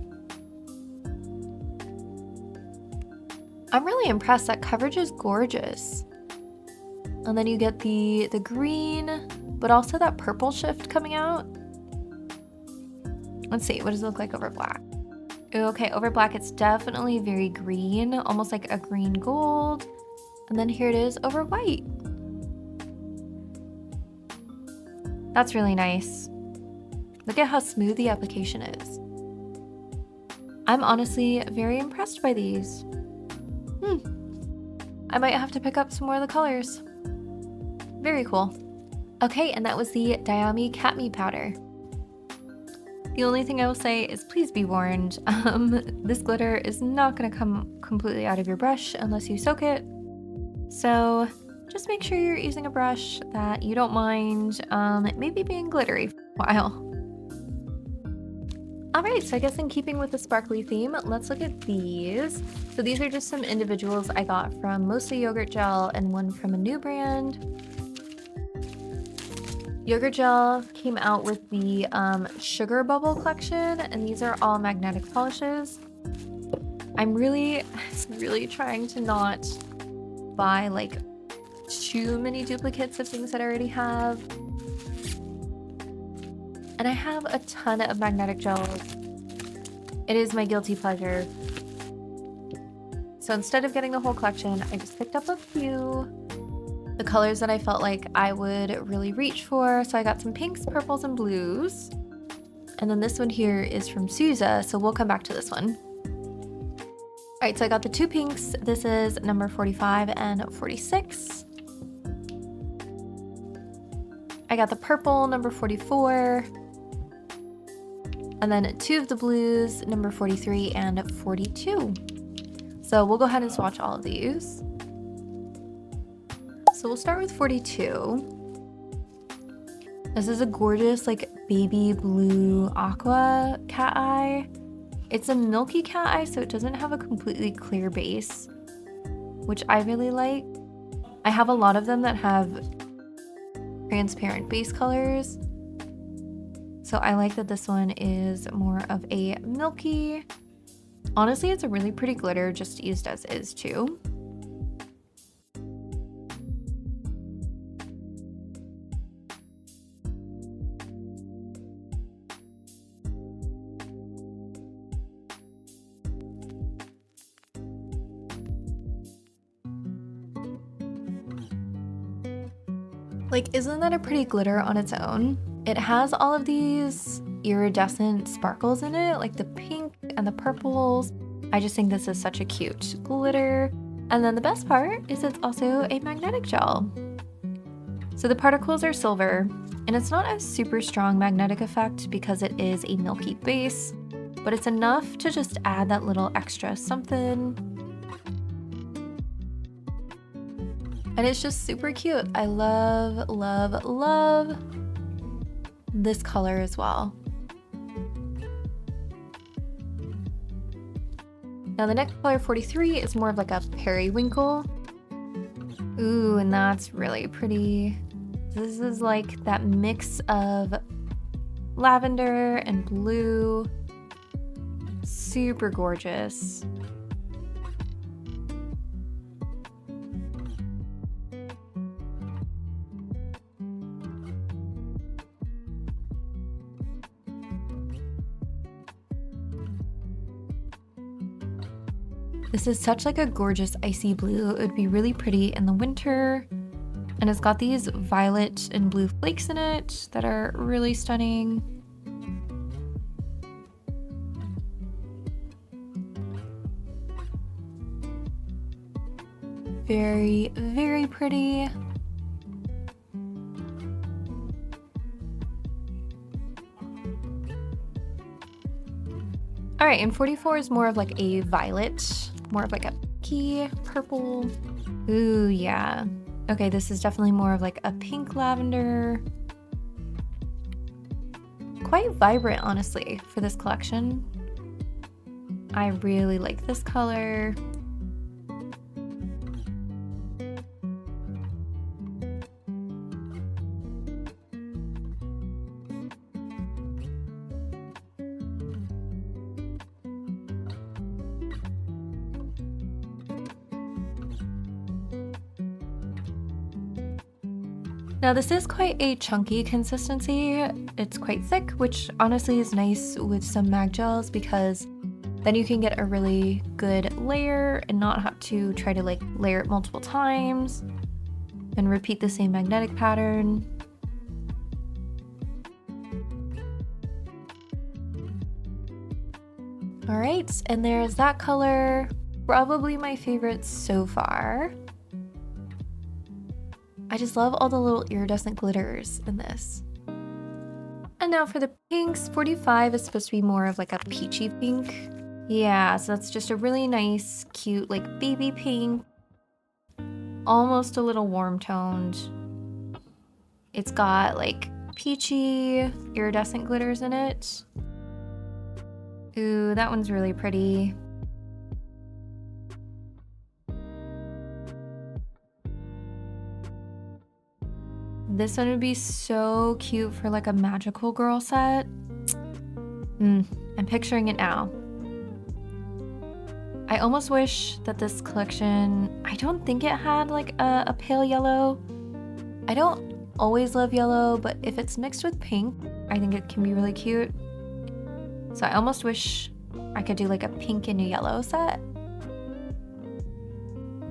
I'm really impressed. That coverage is gorgeous. And then you get the green, but also that purple shift coming out. Let's see, what does it look like over black? Okay, over black, it's definitely very green, almost like a green gold. And then here it is over white. That's really nice. Look at how smooth the application is. I'm honestly very impressed by these. I might have to pick up some more of the colors. Very cool. Okay, and that was the Dayami Catme powder. The only thing I will say is please be warned, this glitter is not gonna come completely out of your brush unless you soak it. So just make sure you're using a brush that you don't mind maybe being glittery for a while. All right, so I guess in keeping with the sparkly theme, let's look at these. So these are just some individuals I got from mostly Yogurt Gel and one from a new brand. Yogurt Gel came out with the Sugar Bubble collection, and these are all magnetic polishes. I'm really trying to not buy like too many duplicates of things that I already have. And I have a ton of magnetic gels. It is my guilty pleasure. So instead of getting the whole collection, I just picked up a few. The colors that I felt like I would really reach for. So I got some pinks, purples, and blues. And then this one here is from Soozza, so we'll come back to this one. All right, so I got the two pinks. This is number 45 and 46. I got the purple, number 44. And then two of the blues, number 43 and 42. So we'll go ahead and swatch all of these. So we'll start with 42. This is a gorgeous like baby blue aqua cat eye. It's a milky cat eye, so it doesn't have a completely clear base, which I really like. I have a lot of them that have transparent base colors. So I like that this one is more of a milky. Honestly, it's a really pretty glitter just used as is too. Like, isn't that a pretty glitter on its own? It has all of these iridescent sparkles in it, like the pink and the purples. I just think this is such a cute glitter. And then the best part is it's also a magnetic gel. So the particles are silver, and it's not a super strong magnetic effect because it is a milky base, but it's enough to just add that little extra something. And it's just super cute. I love, love, love this color as well. Now the next color, 43, is more of like a periwinkle. Ooh, and that's really pretty. This is like that mix of lavender and blue. Super gorgeous. This is such like a gorgeous icy blue. It would be really pretty in the winter. And it's got these violet and blue flakes in it that are really stunning. Very, very pretty. All right, and 44 is more of like a violet, more of like a pinky purple. Ooh, yeah. Okay, this is definitely more of like a pink lavender. Quite vibrant, honestly, for this collection. I really like this color. Now this is quite a chunky consistency. It's quite thick, which honestly is nice with some mag gels because then you can get a really good layer and not have to try to like layer it multiple times and repeat the same magnetic pattern. All right, and there's that color, probably my favorite so far. I just love all the little iridescent glitters in this. And now for the pinks, 45 is supposed to be more of like a peachy pink. Yeah, so that's just a really nice, cute, like baby pink. Almost a little warm toned. It's got like peachy, iridescent glitters in it. Ooh, that one's really pretty. This one would be so cute for like a magical girl set. I'm picturing it now. I almost wish that this collection, I don't think it had like a pale yellow. I don't always love yellow, but if it's mixed with pink, I think it can be really cute. So I almost wish I could do like a pink and a yellow set.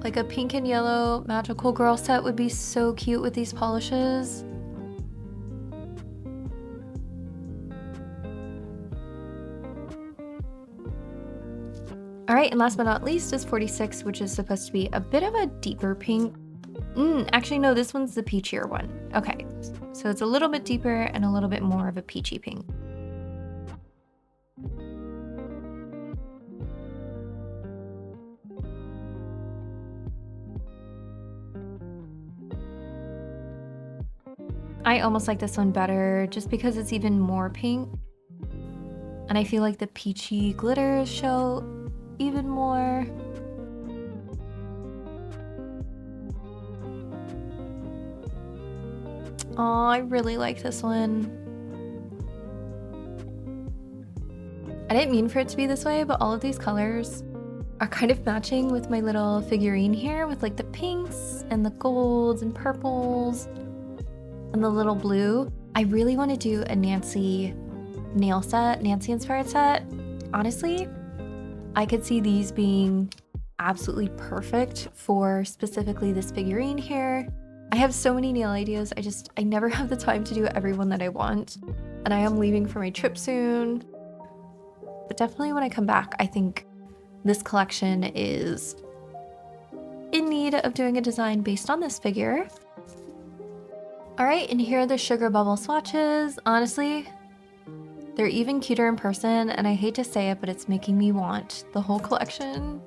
Like a pink and yellow magical girl set would be so cute with these polishes. All right, and last but not least is 46, which is supposed to be a bit of a deeper pink. Actually, no, this one's the peachier one. Okay, so it's a little bit deeper and a little bit more of a peachy pink. I almost like this one better just because it's even more pink. And I feel like the peachy glitters show even more. Oh, I really like this one. I didn't mean for it to be this way, but all of these colors are kind of matching with my little figurine here with like the pinks and the golds and purples and the little blue. I really want to do a Nancy nail set, Nancy inspired set. Honestly, I could see these being absolutely perfect for specifically this figurine here. I have so many nail ideas. I never have the time to do every one that I want. And I am leaving for my trip soon. But definitely when I come back, I think this collection is in need of doing a design based on this figure. All right, and here are the sugar bubble swatches. Honestly, they're even cuter in person, and I hate to say it, but it's making me want the whole collection.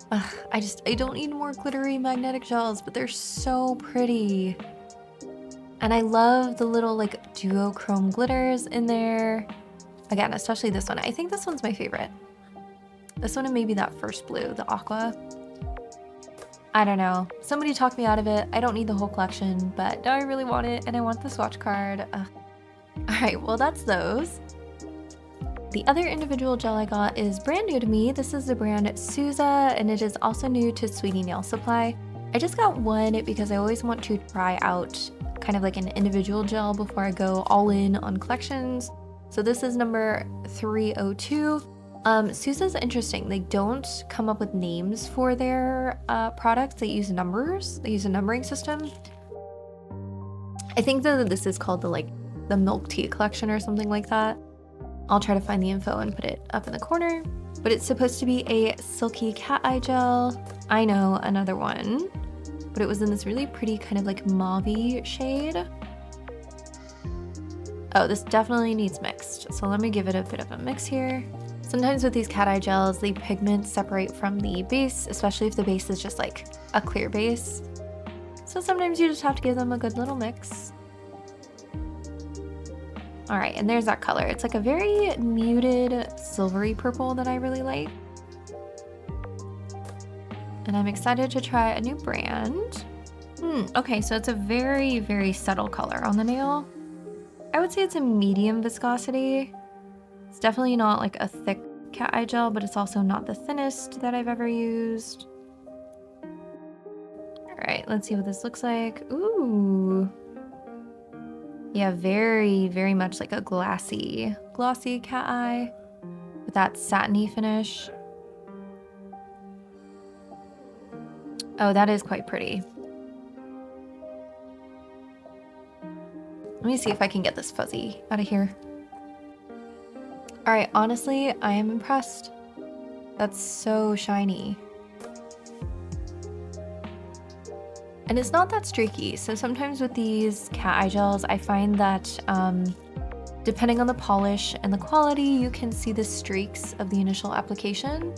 Ugh, I don't need more glittery magnetic gels, but they're so pretty. And I love the little like duochrome glitters in there. Again, especially this one. I think this one's my favorite. This one and maybe that first blue, the aqua. I don't know. Somebody talked me out of it. I don't need the whole collection, but now I really want it and I want the swatch card. All right, well that's those. The other individual gel I got is brand new to me. This is the brand Soozza, and it is also new to Sweetie Nail Supply. I just got one because I always want to try out kind of like an individual gel before I go all in on collections. So this is number 302. Soozza's interesting. They don't come up with names for their products. They use numbers. They use a numbering system. I think that this is called the milk tea collection or something like that. I'll try to find the info and put it up in the corner. But it's supposed to be a silky cat eye gel. I know, another one. But it was in this really pretty kind of like mauve-y shade. Oh, this definitely needs mixed. So let me give it a bit of a mix here. Sometimes with these cat eye gels, the pigments separate from the base, especially if the base is just like a clear base. So sometimes you just have to give them a good little mix. All right, and there's that color. It's like a very muted silvery purple that I really like. And I'm excited to try a new brand. Okay, so it's a very, very subtle color on the nail. I would say it's a medium viscosity. It's definitely not like a thick cat eye gel, but it's also not the thinnest that I've ever used. All right, let's see what this looks like. Ooh. Yeah, very, very much like a glossy cat eye with that satiny finish. Oh, that is quite pretty. Let me see if I can get this fuzzy out of here. All right, honestly, I am impressed. That's so shiny. And it's not that streaky. So sometimes with these cat eye gels, I find that depending on the polish and the quality, you can see the streaks of the initial application.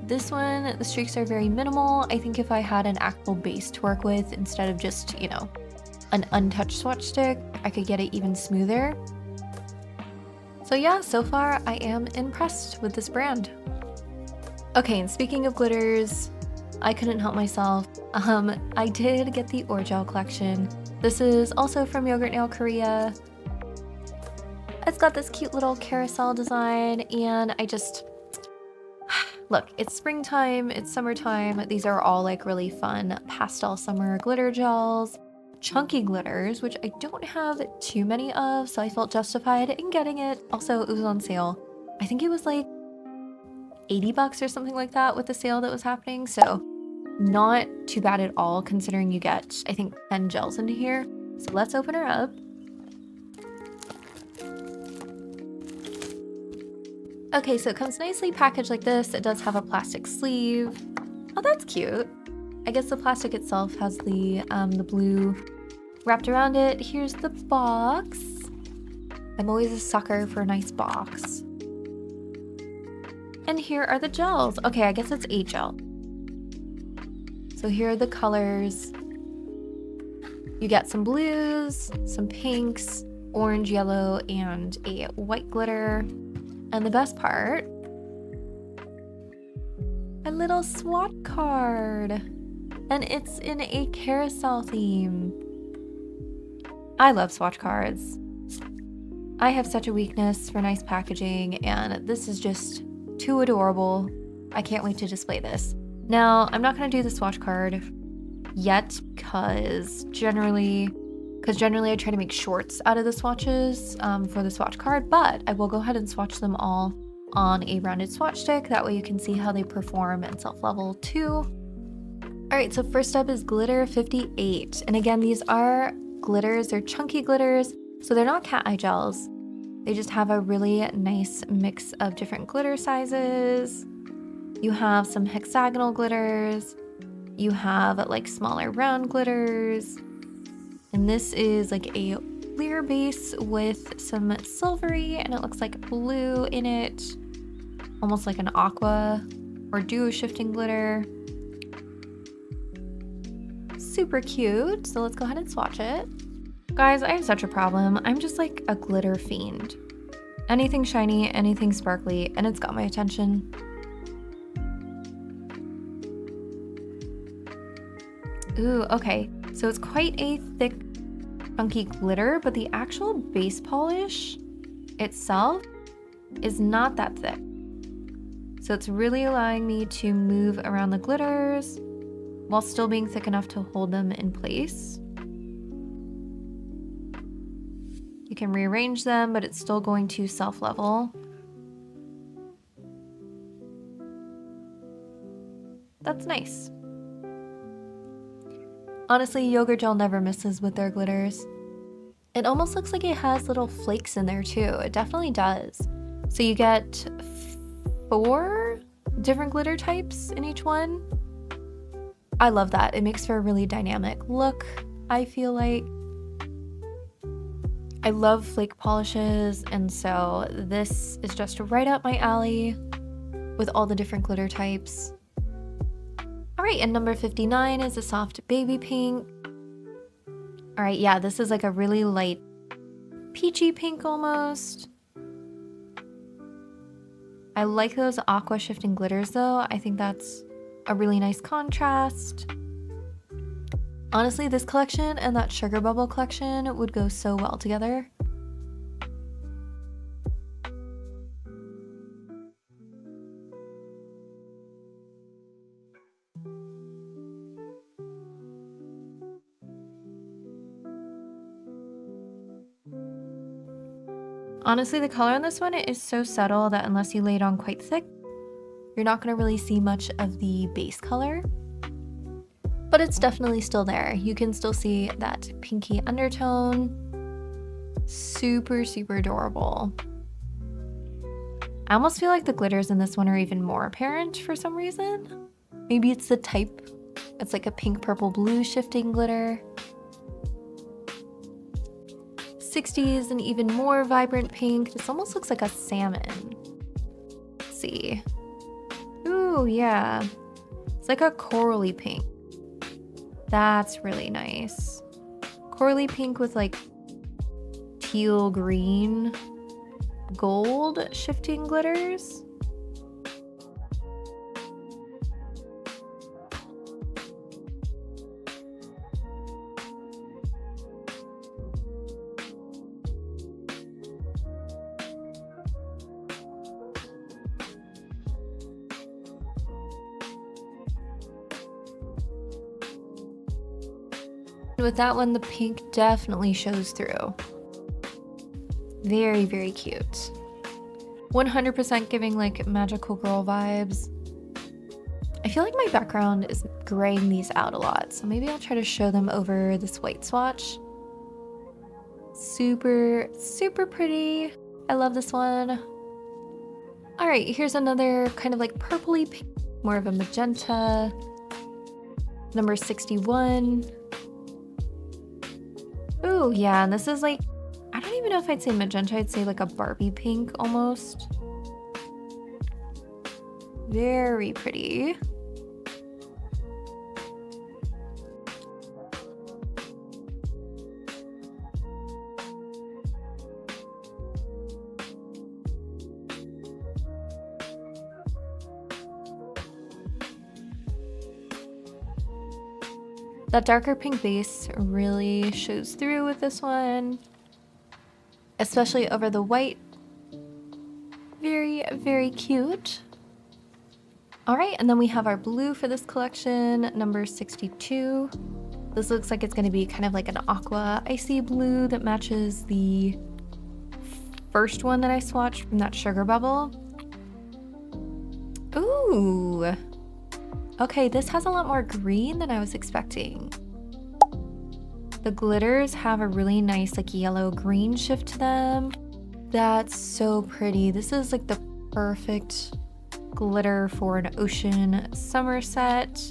This one, the streaks are very minimal. I think if I had an actual base to work with instead of just, you know, an untouched swatch stick, I could get it even smoother. So yeah, so far I am impressed with this brand. Okay, and speaking of glitters, I couldn't help myself. I did get the Orgel collection. This is also from Yogurt Nail Korea. It's got this cute little carousel design, and I just... Look, it's springtime, it's summertime. These are all like really fun pastel summer glitter gels. Chunky glitters, which I don't have too many of, so I felt justified in getting it. Also, it was on sale. I think it was like 80 bucks or something like that with the sale that was happening, so not too bad at all considering you get, I think, 10 gels into here. So let's open her up. Okay, so it comes nicely packaged like this. It does have a plastic sleeve. Oh, that's cute. I guess the plastic itself has the blue wrapped around it. Here's the box. I'm always a sucker for a nice box. And here are the gels. Okay, I guess it's 8 gel. So here are the colors. You get some blues, some pinks, orange, yellow, and a white glitter. And the best part, a little swatch card. And it's in a carousel theme. I love swatch cards. I have such a weakness for nice packaging, and this is just too adorable. I can't wait to display this. Now, I'm not gonna do the swatch card yet because generally I try to make shorts out of the swatches for the swatch card, but I will go ahead and swatch them all on a rounded swatch stick. That way you can see how they perform and self-level too. All right, so first up is Glitter 58. And again, these are glitters, they're chunky glitters, so they're not cat eye gels. They just have a really nice mix of different glitter sizes. You have some hexagonal glitters. You have like smaller round glitters. And this is like a clear base with some silvery, and it looks like blue in it. Almost like an aqua or duo shifting glitter. Super cute. So let's go ahead and swatch it. Guys, I have such a problem. I'm just like a glitter fiend. Anything shiny, anything sparkly, and it's got my attention. Ooh, okay. So it's quite a thick, chunky glitter, but the actual base polish itself is not that thick. So it's really allowing me to move around the glitters while still being thick enough to hold them in place. You can rearrange them, but it's still going to self-level. That's nice. Honestly, yogurt gel never misses with their glitters. It almost looks like it has little flakes in there too. It definitely does. So you get 4 different glitter types in each one. I love that. It makes for a really dynamic look, I feel like. I love flake polishes, and so this is just right up my alley with all the different glitter types. All right, and number 59 is a soft baby pink. All right, yeah, this is like a really light peachy pink almost. I like those aqua shifting glitters though. I think that's a really nice contrast. Honestly, this collection and that Sugar Bubble collection would go so well together. Honestly, the color on this one is so subtle that unless you lay it on quite thick, you're not going to really see much of the base color. But it's definitely still there. You can still see that pinky undertone. Super, super adorable. I almost feel like the glitters in this one are even more apparent for some reason. Maybe it's the type. It's like a pink, purple, blue shifting glitter. 60s, an even more vibrant pink. This almost looks like a salmon. Let's see. Ooh, yeah. It's like a corally pink. That's really nice. Corally pink with like teal green. gold shifting glitters. With that one, the pink definitely shows through. Very, very cute. 100% giving like magical girl vibes. I feel like my background is graying these out a lot, so maybe I'll try to show them over this white swatch. Super, super pretty. I love this one. All right, here's another kind of like purpley pink, more of a magenta. Number 61. Oh yeah, and this is like, I don't even know if I'd say magenta, I'd say like a Barbie pink almost. Very pretty. That darker pink base really shows through with this one, especially over the white. Very, very cute. All right, and then we have our blue for this collection, number 62. This looks like it's gonna be kind of like an aqua icy blue that matches the first one that I swatched from that sugar bubble. Ooh. Okay, this has a lot more green than I was expecting. The glitters have a really nice like yellow-green shift to them. That's so pretty. This is like the perfect glitter for an ocean summer set.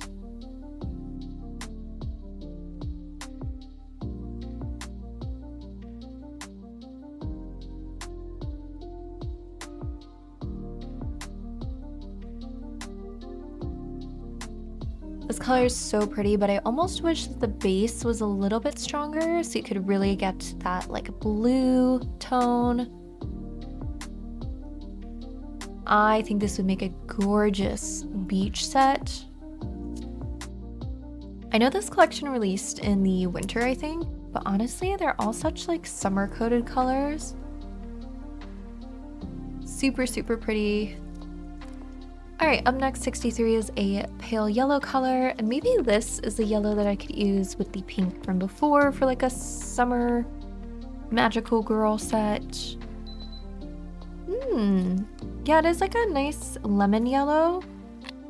This color is so pretty, but I almost wish that the base was a little bit stronger so you could really get that like blue tone. I think this would make a gorgeous beach set. I know this collection released in the winter, I think, but honestly, they're all such like summer coated colors. Super, super pretty. All right, up next, 63 is a pale yellow color, and maybe this is the yellow that I could use with the pink from before for like a summer magical girl set. Yeah, it is like a nice lemon yellow.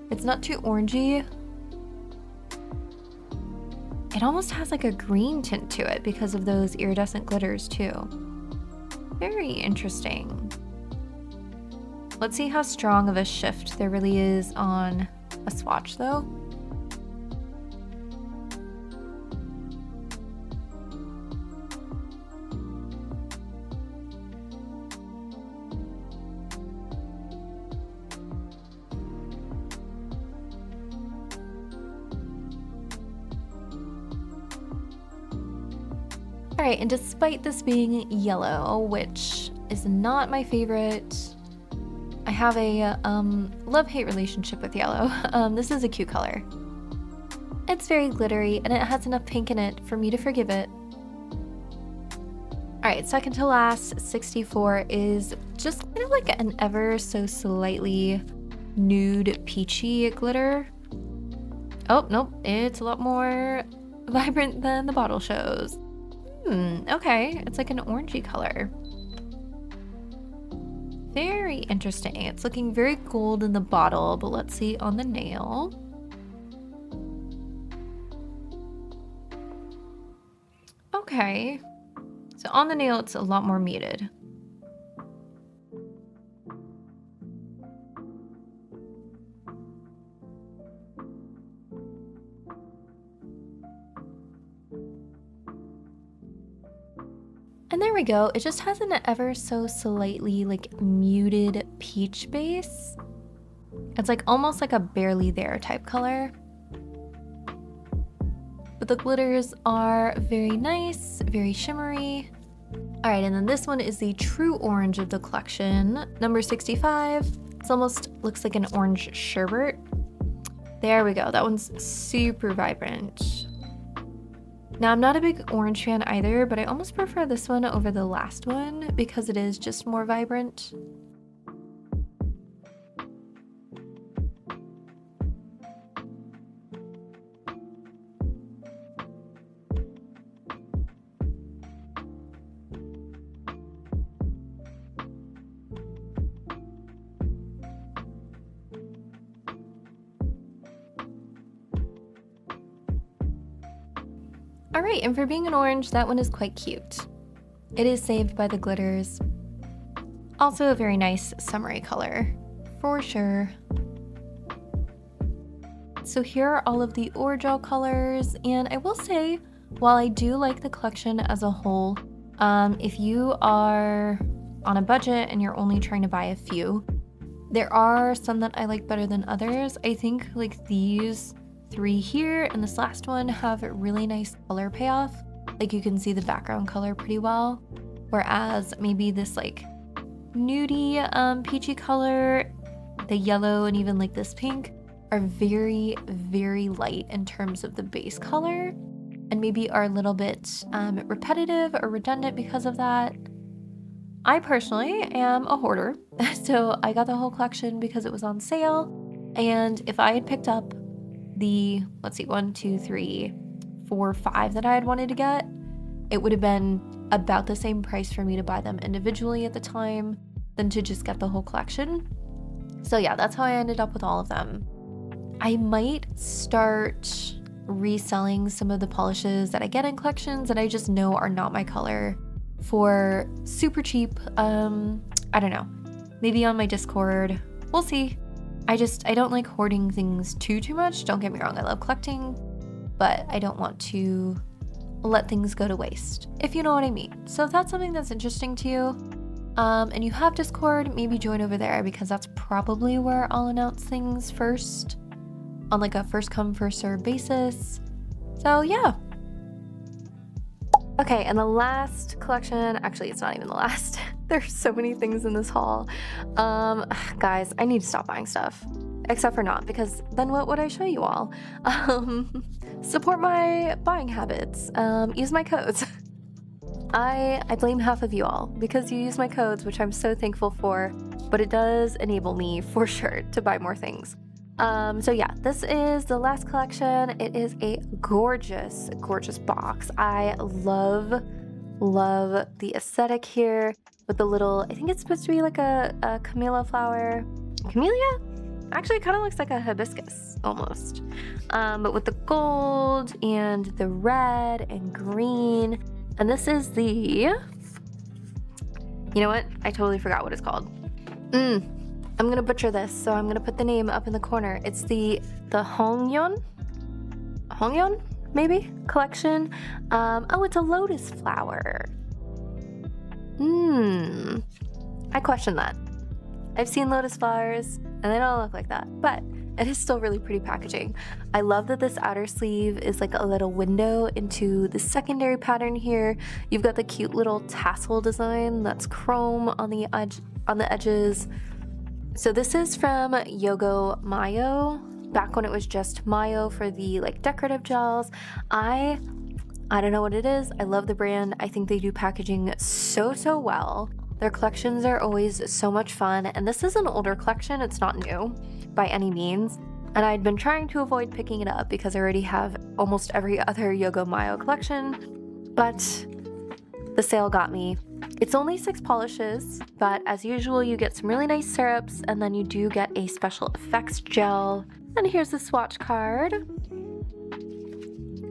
It's not too orangey. It almost has like a green tint to it because of those iridescent glitters too. Very interesting. Let's see how strong of a shift there really is on a swatch though. All right, and despite this being yellow, which is not my favorite, I have a love-hate relationship with yellow. This is a cute color. It's very glittery and it has enough pink in it for me to forgive it. All right, second to last, 64 is just kind of like an ever so slightly nude peachy glitter. Oh, nope, it's a lot more vibrant than the bottle shows. Okay, it's like an orangey color. Very interesting. It's looking very gold in the bottle, but let's see on the nail. Okay, so on the nail, it's a lot more muted. And there we go. It just has an ever so slightly like muted peach base. It's like almost like a barely there type color. But the glitters are very nice, very shimmery. All right, and then this one is the true orange of the collection, number 65. It almost looks like an orange sherbet. There we go. That one's super vibrant. Now, I'm not a big orange fan either, but I almost prefer this one over the last one because it is just more vibrant. All right, and for being an orange, that one is quite cute. It is saved by the glitters. Also a very nice summery color, for sure. So here are all of the Orgel colors, and I will say, while I do like the collection as a whole, if you are on a budget and you're only trying to buy a few, there are some that I like better than others. I think like these 3 here and this last one have a really nice color payoff. Like you can see the background color pretty well. Whereas maybe this like nudie peachy color, the yellow, and even like this pink are very, very light in terms of the base color and maybe are a little bit repetitive or redundant because of that. I personally am a hoarder, so I got the whole collection because it was on sale. And if I had picked up the, let's see, 1, 2, 3, 4, 5 that I had wanted to get, it would have been about the same price for me to buy them individually at the time than to just get the whole collection. So yeah, that's how I ended up with all of them. I might start reselling some of the polishes that I get in collections that I just know are not my color for super cheap. I don't know, maybe on my Discord, we'll see. I don't like hoarding things too much. Don't get me wrong, I love collecting, but I don't want to let things go to waste, if you know what I mean. So if that's something that's interesting to you, and you have Discord, maybe join over there because that's probably where I'll announce things first on like a first come, first serve basis. So yeah. Okay, and the last collection, actually it's not even the last. There's so many things in this haul. Guys, I need to stop buying stuff. Except for not, because then what would I show you all? Support my buying habits. Use my codes. I blame half of you all because you use my codes, which I'm so thankful for, but it does enable me for sure to buy more things. So yeah, this is the last collection. It is a gorgeous, gorgeous box. I love the aesthetic here with the little, I think it's supposed to be like a camellia flower. Camellia? Actually, it kind of looks like a hibiscus almost. But with the gold and the red and green. And this is the, you know what? I totally forgot what it's called. I'm gonna butcher this, so I'm gonna put the name up in the corner. It's the Hongyeon maybe collection. Oh, it's a lotus flower. I question that. I've seen lotus flowers and they don't look like that, but it is still really pretty packaging. I love that this outer sleeve is like a little window into the secondary pattern here. You've got the cute little tassel design that's chrome on the edges. So this is from MAYO, back when it was just MAYO for the like decorative gels. I don't know what it is. I love the brand. I think they do packaging so well. Their collections are always so much fun, and this is an older collection. It's not new by any means, and I'd been trying to avoid picking it up because I already have almost every other MAYO collection, but the sale got me. It's only 6 polishes, but as usual, you get some really nice syrups, and then you do get a special effects gel. And here's the swatch card.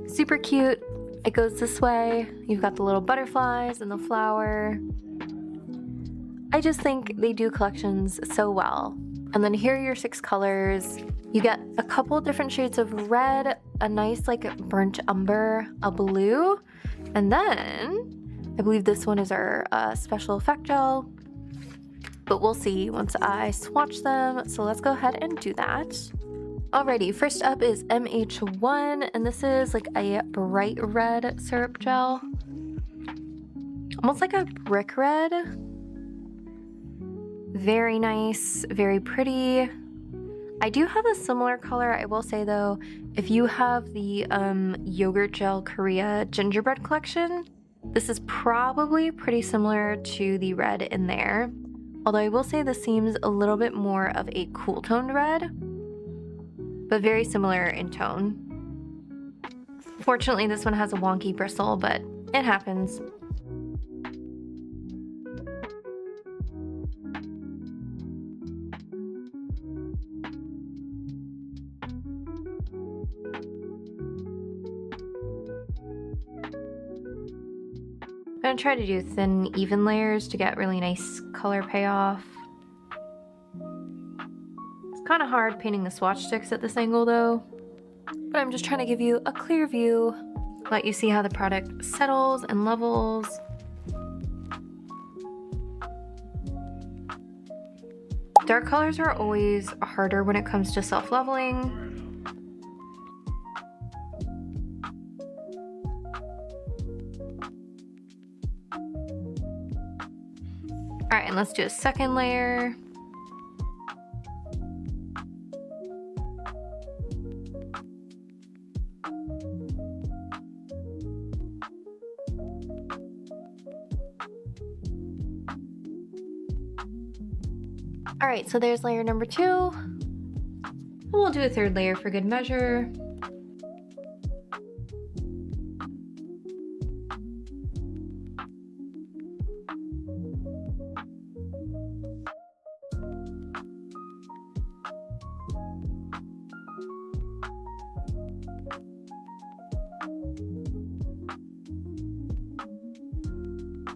Super cute. It goes this way. You've got the little butterflies and the flower. I just think they do collections so well. And then here are your 6 colors. You get a couple different shades of red, a nice like burnt umber, a blue, and then I believe this one is our special effect gel, but we'll see once I swatch them. So let's go ahead and do that. Alrighty, first up is MH1, and this is like a bright red syrup gel. almost like a brick red. Very nice, very pretty. I do have a similar color. I will say though, if you have the Yogurt Gel Korea gingerbread collection, this is probably pretty similar to the red in there. Although I will say this seems a little bit more of a cool toned red, but very similar in tone. Fortunately, this one has a wonky bristle, but it happens. I'm gonna try to do thin, even layers to get really nice color payoff. It's kind of hard painting the swatch sticks at this angle though, but I'm just trying to give you a clear view, let you see how the product settles and levels. Dark colors are always harder when it comes to self-leveling. All right, and let's do a second layer. All right, so there's layer number 2. We'll do a third layer for good measure.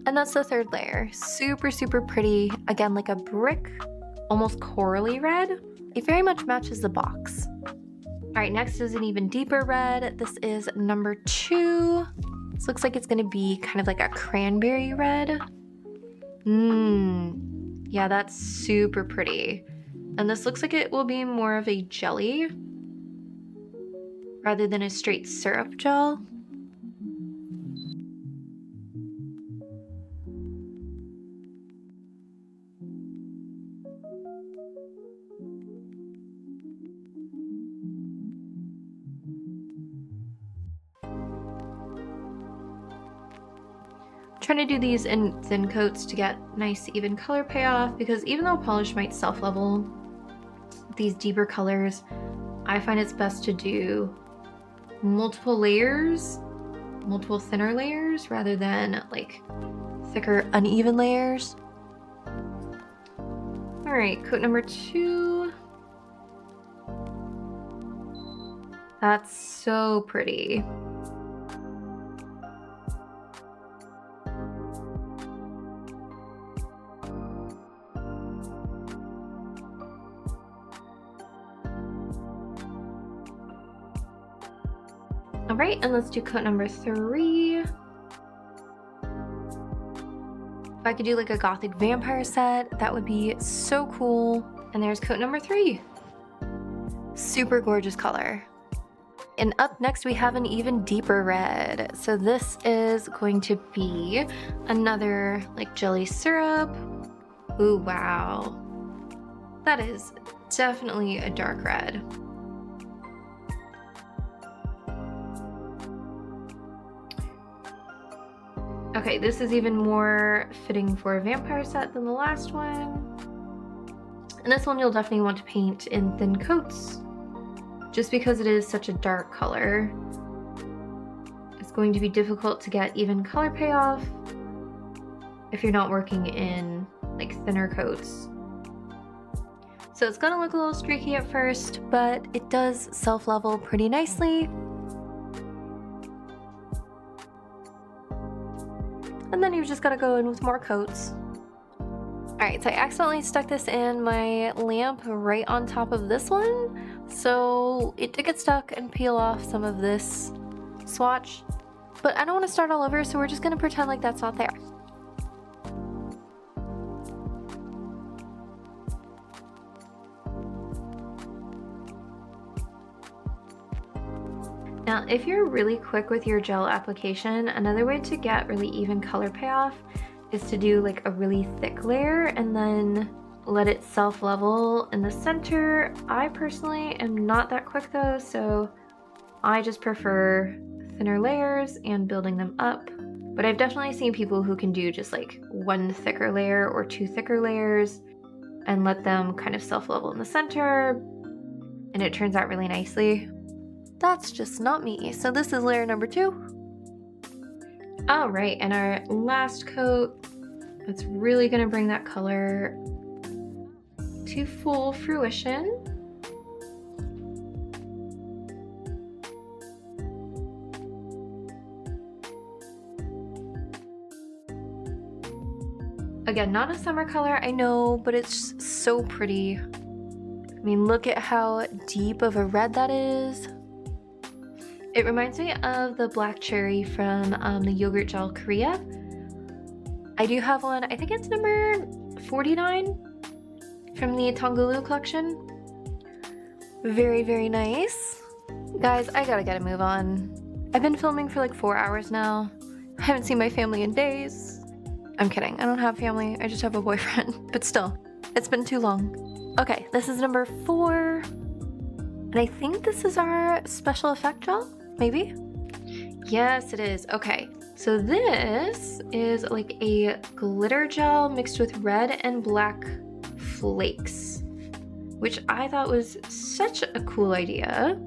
And that's the third layer. Super, super pretty. Again, like a brick, almost corally red. It very much matches the box. All right, next is an even deeper red. This is number 2. This looks like it's gonna be kind of like a cranberry red. Yeah, that's super pretty. And this looks like it will be more of a jelly rather than a straight syrup gel. Trying to do these in thin coats to get nice even color payoff, because even though polish might self-level these deeper colors, I find it's best to do multiple layers, multiple thinner layers, rather than like thicker uneven layers. All right, coat number 2. That's so pretty. All right, and let's do coat number 3. If I could do like a gothic vampire set, that would be so cool. And there's coat number 3. Super gorgeous color. And up next we have an even deeper red. So this is going to be another like jelly syrup. Ooh, wow. That is definitely a dark red. Okay, this is even more fitting for a vampire set than the last one. And this one you'll definitely want to paint in thin coats, just because it is such a dark color. It's going to be difficult to get even color payoff if you're not working in like thinner coats. So it's gonna look a little streaky at first, but it does self-level pretty nicely. And then you've just got to go in with more coats. All right, so I accidentally stuck this in my lamp right on top of this one. So it did get stuck and peel off some of this swatch, but I don't want to start all over, so we're just going to pretend like that's not there. Now, if you're really quick with your gel application, another way to get really even color payoff is to do like a really thick layer and then let it self-level in the center. I personally am not that quick though, so I just prefer thinner layers and building them up. But I've definitely seen people who can do just like one thicker layer or two thicker layers and let them kind of self-level in the center, and it turns out really nicely. That's just not me. So this is layer number 2. All right, and our last coat, it's really gonna bring that color to full fruition. Again, not a summer color, I know, but it's so pretty. I mean, look at how deep of a red that is. It reminds me of the black cherry from the yogurt gel Korea. I do have one, I think it's number 49 from the Tongulu collection. Very, very nice. Guys, I gotta get a move on. I've been filming for like 4 hours now. I haven't seen my family in days. I'm kidding, I don't have family, I just have a boyfriend. But still, it's been too long. Okay, this is number 4. And I think this is our special effect gel, maybe? Yes, it is. Okay, so this is like a glitter gel mixed with red and black flakes, which I thought was such a cool idea.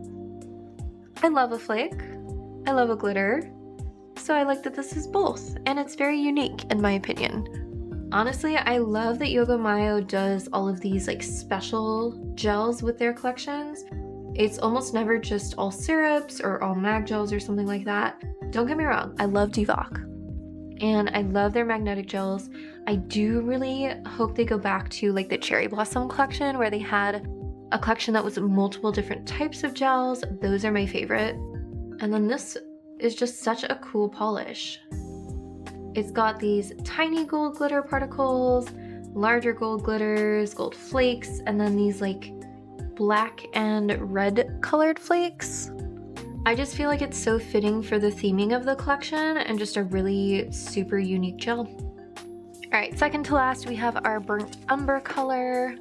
I love a flake. I love a glitter. So I like that this is both, and it's very unique in my opinion. Honestly, I love that MAYO does all of these like special gels with their collections. It's almost never just all syrups or all mag gels or something like that. Don't get me wrong, I love Divock and I love their magnetic gels. I do really hope they go back to like the Cherry Blossom collection where they had a collection that was multiple different types of gels. Those are my favorite. And then this is just such a cool polish. It's got these tiny gold glitter particles, larger gold glitters, gold flakes, and then these like black and red colored flakes. I just feel like it's so fitting for the theming of the collection and just a really super unique gel. All right, second to last, we have our burnt umber color.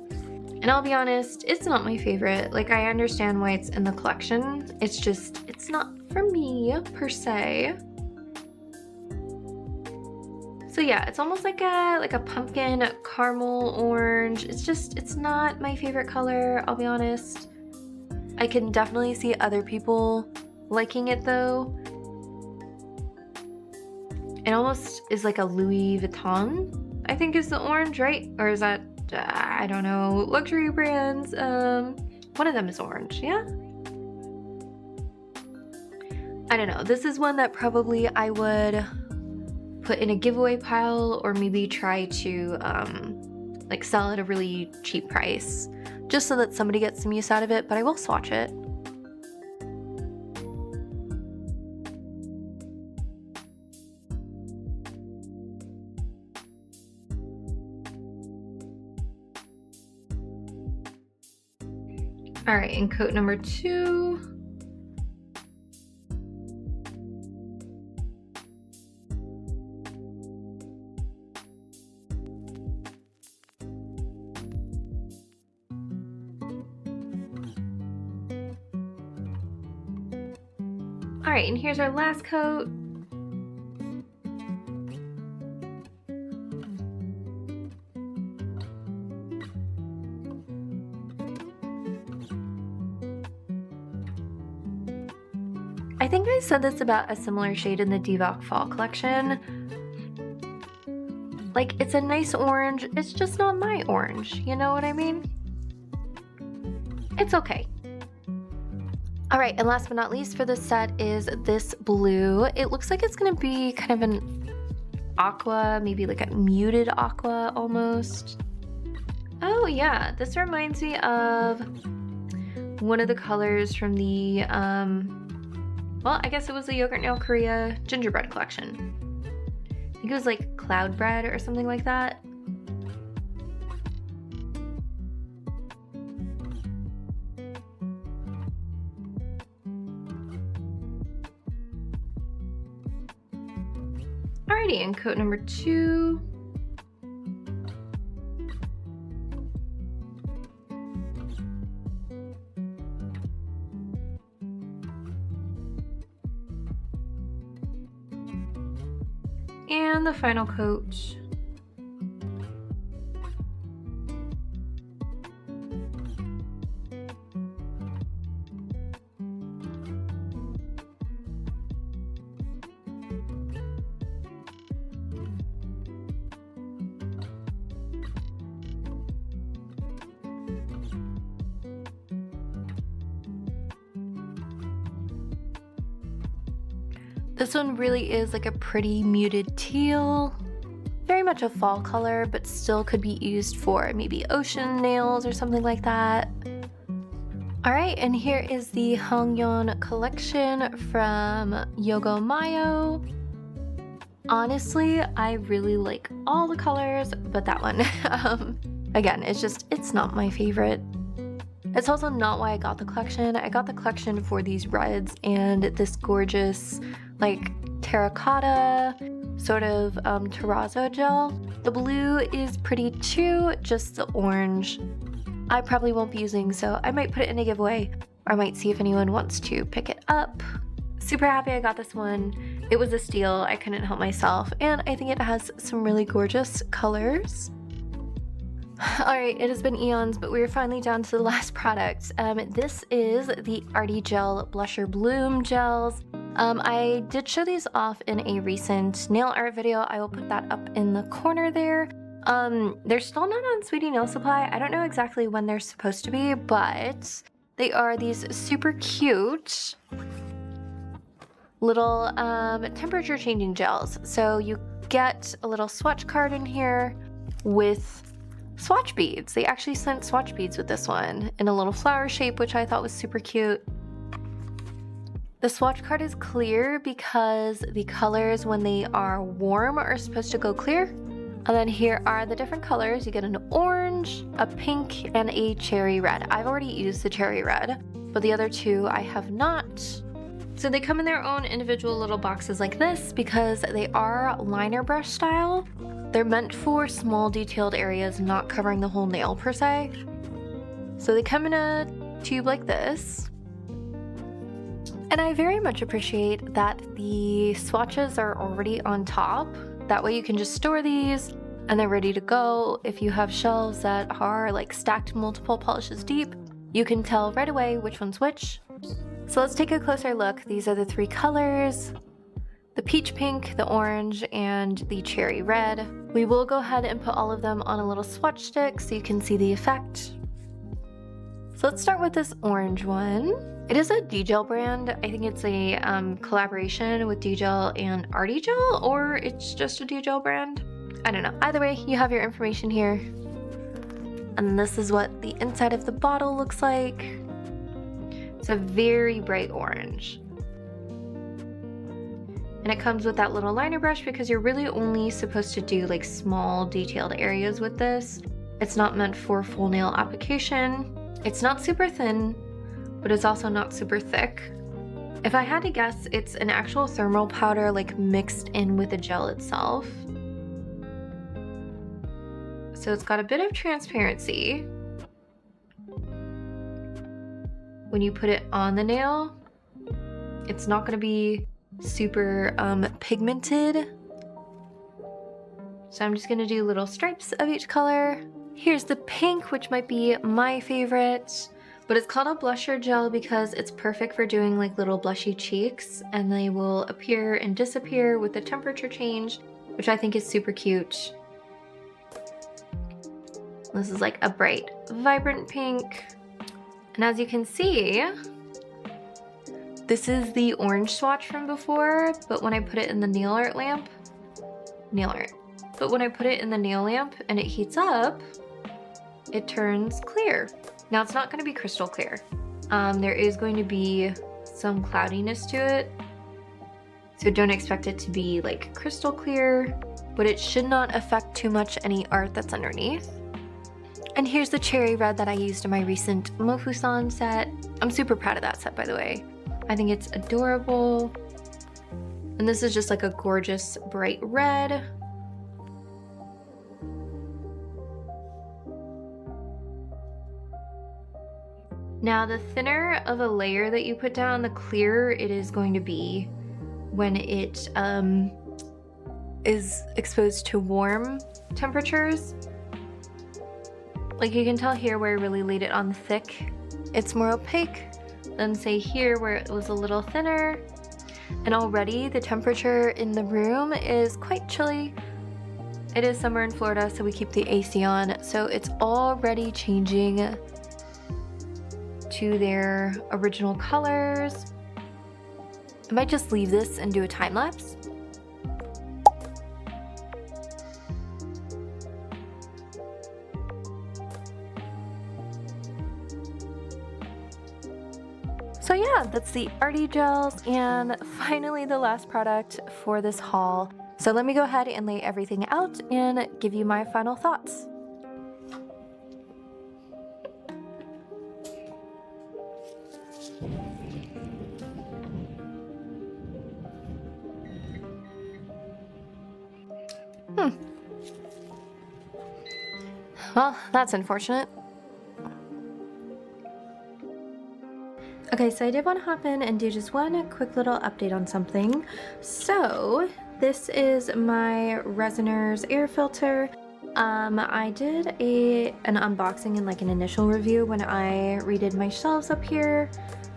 And I'll be honest, it's not my favorite. Like, I understand why it's in the collection. It's just, it's not for me per se. So yeah, it's almost like a pumpkin caramel orange. It's not my favorite color, I'll be honest. I can definitely see other people liking it though. It almost is like a Louis Vuitton, I think is the orange, right? Or is that, I don't know, luxury brands. One of them is orange, yeah? I don't know. This is one that probably I would put in a giveaway pile or maybe try to like sell at a really cheap price just so that somebody gets some use out of it, but I will swatch it. All right, and coat number 2. All right, and here's our last coat. I think I said this about a similar shade in the Divock Fall collection. Like, it's a nice orange, it's just not my orange, you know what I mean? It's okay. All right, and last but not least for this set is this blue. It looks like it's gonna be kind of an aqua, maybe like a muted aqua almost. Oh yeah, this reminds me of one of the colors from the, well, I guess it was the Yogurt Nail Korea gingerbread collection. I think it was like cloud bread or something like that. Alrighty, and coat number 2. And the final coat. This one really is like a pretty muted teal. Very much a fall color, but still could be used for maybe ocean nails or something like that. Alright, and here is the Yeon collection from MAYO. Honestly, I really like all the colors, but that one. Again, it's not my favorite. It's also not why I got the collection. I got the collection for these reds and this gorgeous, like, terracotta sort of terrazzo gel. The blue is pretty too, just the orange I probably won't be using, so I might put it in a giveaway, or I might see if anyone wants to pick it up. Super happy I got this one. It was a steal, I couldn't help myself, and I think it has some really gorgeous colors. Alright, it has been eons, but we're finally down to the last product. This is the Artigel Blusher Bloom gels. I did show these off in a recent nail art video. I will put that up in the corner there. They're still not on Sweetie Nail Supply. I don't know exactly when they're supposed to be, but they are these super cute little temperature changing gels. So you get a little swatch card in here with swatch beads. They actually sent swatch beads with this one in a little flower shape, which I thought was super cute. The swatch card is clear because the colors when they are warm are supposed to go clear. And then here are the different colors. You get an orange, a pink, and a cherry red. I've already used the cherry red, but the other two I have not. So they come in their own individual little boxes like this because they are liner brush style. They're meant for small detailed areas, not covering the whole nail per se. So they come in a tube like this. And I very much appreciate that the swatches are already on top. That way you can just store these and they're ready to go. If you have shelves that are like stacked multiple polishes deep, you can tell right away which one's which. So let's take a closer look. These are the 3 colors: the peach pink, the orange, and the cherry red. We will go ahead and put all of them on a little swatch stick so you can see the effect. So let's start with this orange one. It is a D-Gel brand. I think it's a collaboration with D-Gel and Artigel, or it's just a D-Gel brand. I don't know. Either way, you have your information here. And this is what the inside of the bottle looks like. It's a very bright orange. And it comes with that little liner brush because you're really only supposed to do like small detailed areas with this. It's not meant for full nail application. It's not super thin, but it's also not super thick. If I had to guess, it's an actual thermal powder like mixed in with the gel itself. So it's got a bit of transparency. When you put it on the nail, it's not gonna be super pigmented. So I'm just gonna do little stripes of each color. Here's the pink, which might be my favorite, but it's called a blusher gel because it's perfect for doing like little blushy cheeks, and they will appear and disappear with the temperature change, which I think is super cute. This is like a bright, vibrant pink. And as you can see, this is the orange swatch from before, but when I put it in the nail art, but when I put it in the nail lamp and it heats up, it turns clear. Now it's not gonna be crystal clear. There is going to be some cloudiness to it, so don't expect it to be like crystal clear, but it should not affect too much any art that's underneath. And here's the cherry red that I used in my recent Mofusan set. I'm super proud of that set, by the way. I think it's adorable. And this is just like a gorgeous bright red. Now, the thinner of a layer that you put down, the clearer it is going to be when it is exposed to warm temperatures. Like you can tell here where I really laid it on thick, it's more opaque than say here where it was a little thinner. And already the temperature in the room is quite chilly. It is summer in Florida, so we keep the AC on, so it's already changing to their original colors. I might just leave this and do a time lapse. So yeah, that's the Artigels, and finally the last product for this haul. So let me go ahead and lay everything out and give you my final thoughts. Well, that's unfortunate. Okay, so I did want to hop in and do just one quick little update on something. So this is my Resiners air filter. I did an unboxing and like an initial review when I redid my shelves up here.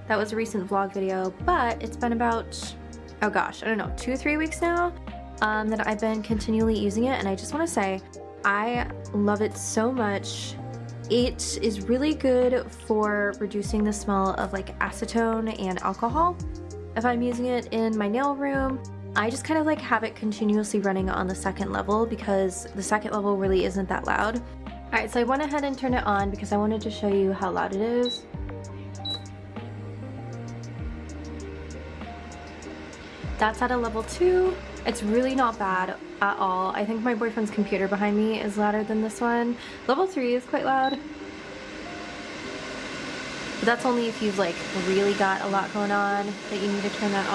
That was a recent vlog video, but it's been about, oh gosh, I don't know, 2 or 3 weeks now that I've been continually using it, and I just want to say I love it so much. It is really good for reducing the smell of like acetone and alcohol. If I'm using it in my nail room, I just kind of like have it continuously running on the second level because the second level really isn't that loud. Alright, so I went ahead and turned it on because I wanted to show you how loud it is. That's at a level 2. It's really not bad at all. I think my boyfriend's computer behind me is louder than this one. Level 3 is quite loud. But that's only if you've like really got a lot going on that you need to turn that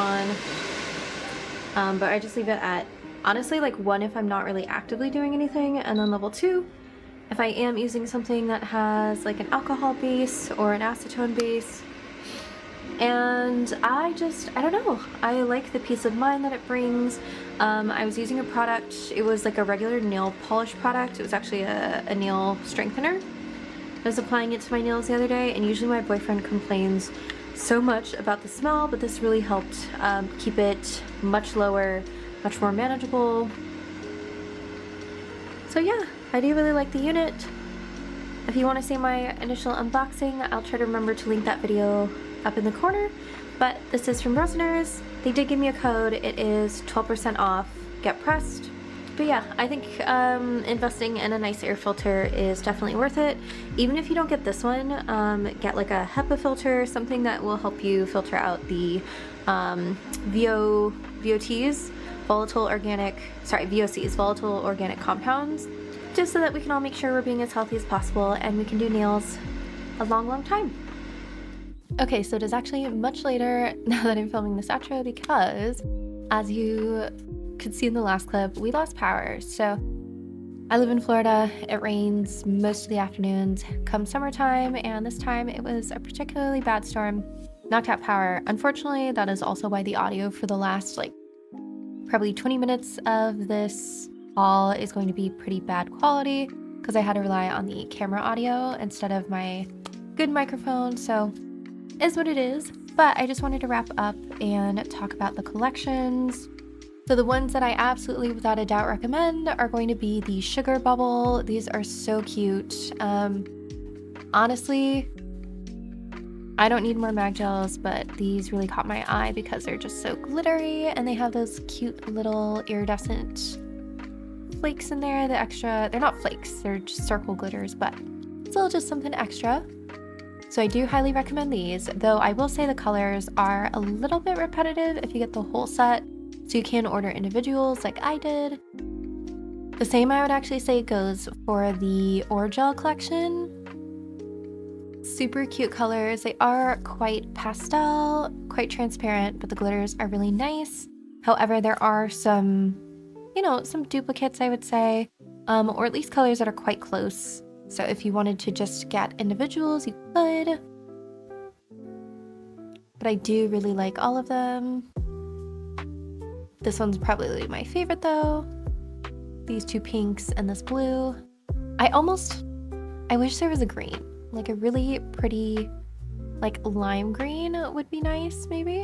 on. But I just leave it at, honestly, like 1 if I'm not really actively doing anything, and then level 2 if I am using something that has like an alcohol base or an acetone base. And I don't know, I like the peace of mind that it brings. I was using a product, it was like a regular nail polish product. It was actually a nail strengthener. I was applying it to my nails the other day, and usually my boyfriend complains so much about the smell, but this really helped keep it much lower, much more manageable. So yeah, I do really like the unit. If you want to see my initial unboxing, I'll try to remember to link that video up in the corner, but this is from Resiners. They did give me a code. It is 12% off, get pressed. But yeah, I think investing in a nice air filter is definitely worth it. Even if you don't get this one, get like a HEPA filter, something that will help you filter out the VOCs, volatile organic compounds, just so that we can all make sure we're being as healthy as possible and we can do nails a long time. Okay, so it is actually much later now that I'm filming this outro because, as you could see in the last clip, we lost power. So I live in Florida. It rains most of the afternoons come summertime, and this time it was a particularly bad storm. Knocked out power. Unfortunately, that is also why the audio for the last like probably 20 minutes of this haul is going to be pretty bad quality because I had to rely on the camera audio instead of my good microphone. So is what it is, but I just wanted to wrap up and talk about the collections. So the ones that I absolutely without a doubt recommend are going to be the Sugar Bubble. These are so cute. Honestly, I don't need more mag gels, but these really caught my eye because they're just so glittery and they have those cute little iridescent flakes in there. They're not flakes, they're just circle glitters, but still just something extra. So I do highly recommend these, though I will say the colors are a little bit repetitive if you get the whole set, so you can order individuals like I did. The same I would actually say goes for the Orgel collection. Super cute colors. They are quite pastel, quite transparent, but the glitters are really nice. However, there are some, you know, some duplicates, I would say, or at least colors that are quite close. So if you wanted to just get individuals, you could. But I do really like all of them. This one's probably my favorite though. These two pinks and this blue. I wish there was a green, like a really pretty, like lime green would be nice, maybe.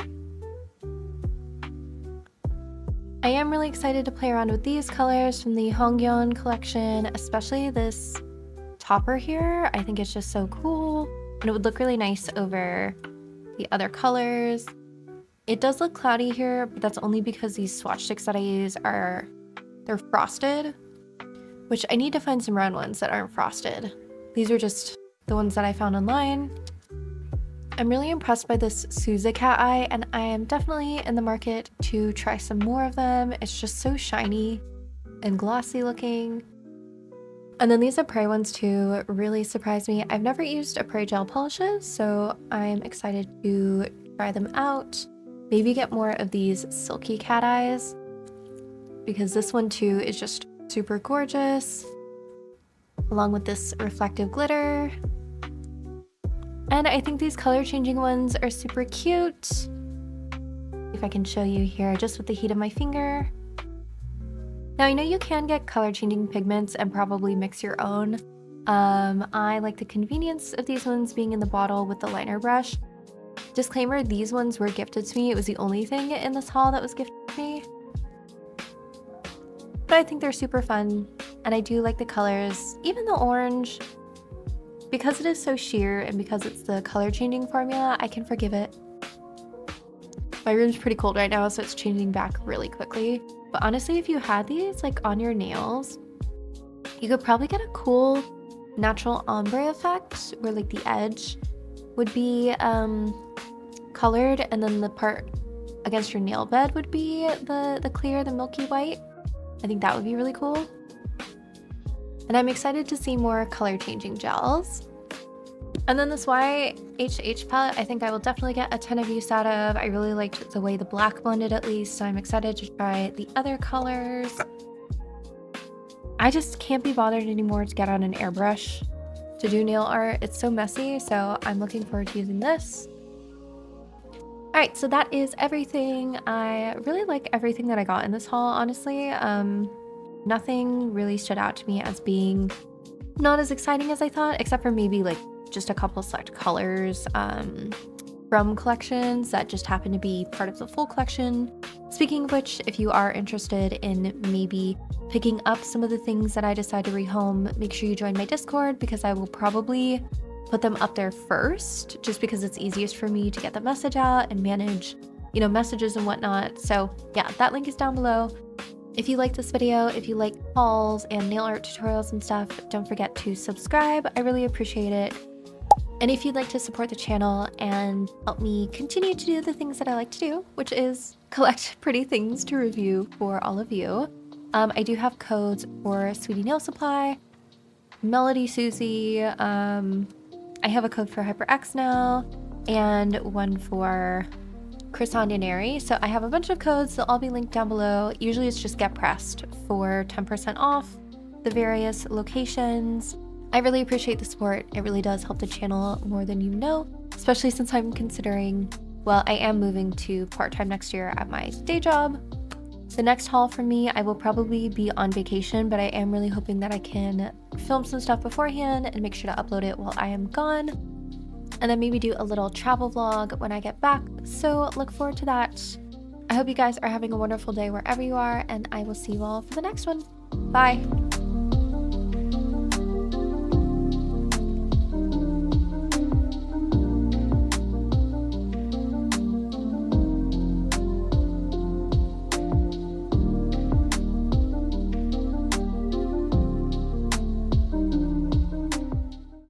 I am really excited to play around with these colors from the Yeon collection, especially this topper here. I think it's just so cool, and it would look really nice over the other colors. It does look cloudy here, but that's only because these swatch sticks that I use they're frosted, which I need to find some round ones that aren't frosted. These are just the ones that I found online. I'm really impressed by this Soozza cat eye, and I am definitely in the market to try some more of them. It's just so shiny and glossy looking. And then these Apres ones too really surprised me. I've never used Apres gel polishes, so I'm excited to try them out. Maybe get more of these silky cat eyes, because this one too is just super gorgeous, along with this reflective glitter. And I think these color changing ones are super cute. If I can show you here just with the heat of my finger. Now I know you can get color changing pigments and probably mix your own. I like the convenience of these ones being in the bottle with the liner brush. Disclaimer, these ones were gifted to me. It was the only thing in this haul that was gifted to me. But I think they're super fun, and I do like the colors, even the orange. Because it is so sheer and because it's the color changing formula, I can forgive it. My room's pretty cold right now, so it's changing back really quickly. But honestly, if you had these like on your nails, you could probably get a cool natural ombre effect where like the edge would be colored, and then the part against your nail bed would be the clear, the milky white. I think that would be really cool. And I'm excited to see more color changing gels. And then this YHH palette, I think I will definitely get a ton of use out of. I really liked the way the black blended at least, so I'm excited to try the other colors. I just can't be bothered anymore to get on an airbrush to do nail art. It's so messy, so I'm looking forward to using this. All right, so that is everything. I really like everything that I got in this haul, honestly. Nothing really stood out to me as being not as exciting as I thought, except for maybe like just a couple select colors from collections that just happen to be part of the full collection. Speaking of which, if you are interested in maybe picking up some of the things that I decide to rehome, make sure you join my Discord, because I will probably put them up there first, just because it's easiest for me to get the message out and manage, you know, messages and whatnot. So yeah, that link is down below. If you like this video, if you like hauls and nail art tutorials and stuff, don't forget to subscribe. I really appreciate it. And if you'd like to support the channel and help me continue to do the things that I like to do, which is collect pretty things to review for all of you, I do have codes for Sweetie Nail Supply, Melody Susie, I have a code for HyperX now, and one for Croissant Daneri. So I have a bunch of codes. They'll all be linked down below. Usually it's just get pressed for 10% off the various locations. I really appreciate the support. It really does help the channel more than you know, especially since I'm considering, well, I am moving to part-time next year at my day job. The next haul for me, I will probably be on vacation, but I am really hoping that I can film some stuff beforehand and make sure to upload it while I am gone. And then maybe do a little travel vlog when I get back. So look forward to that. I hope you guys are having a wonderful day wherever you are, and I will see you all for the next one. Bye.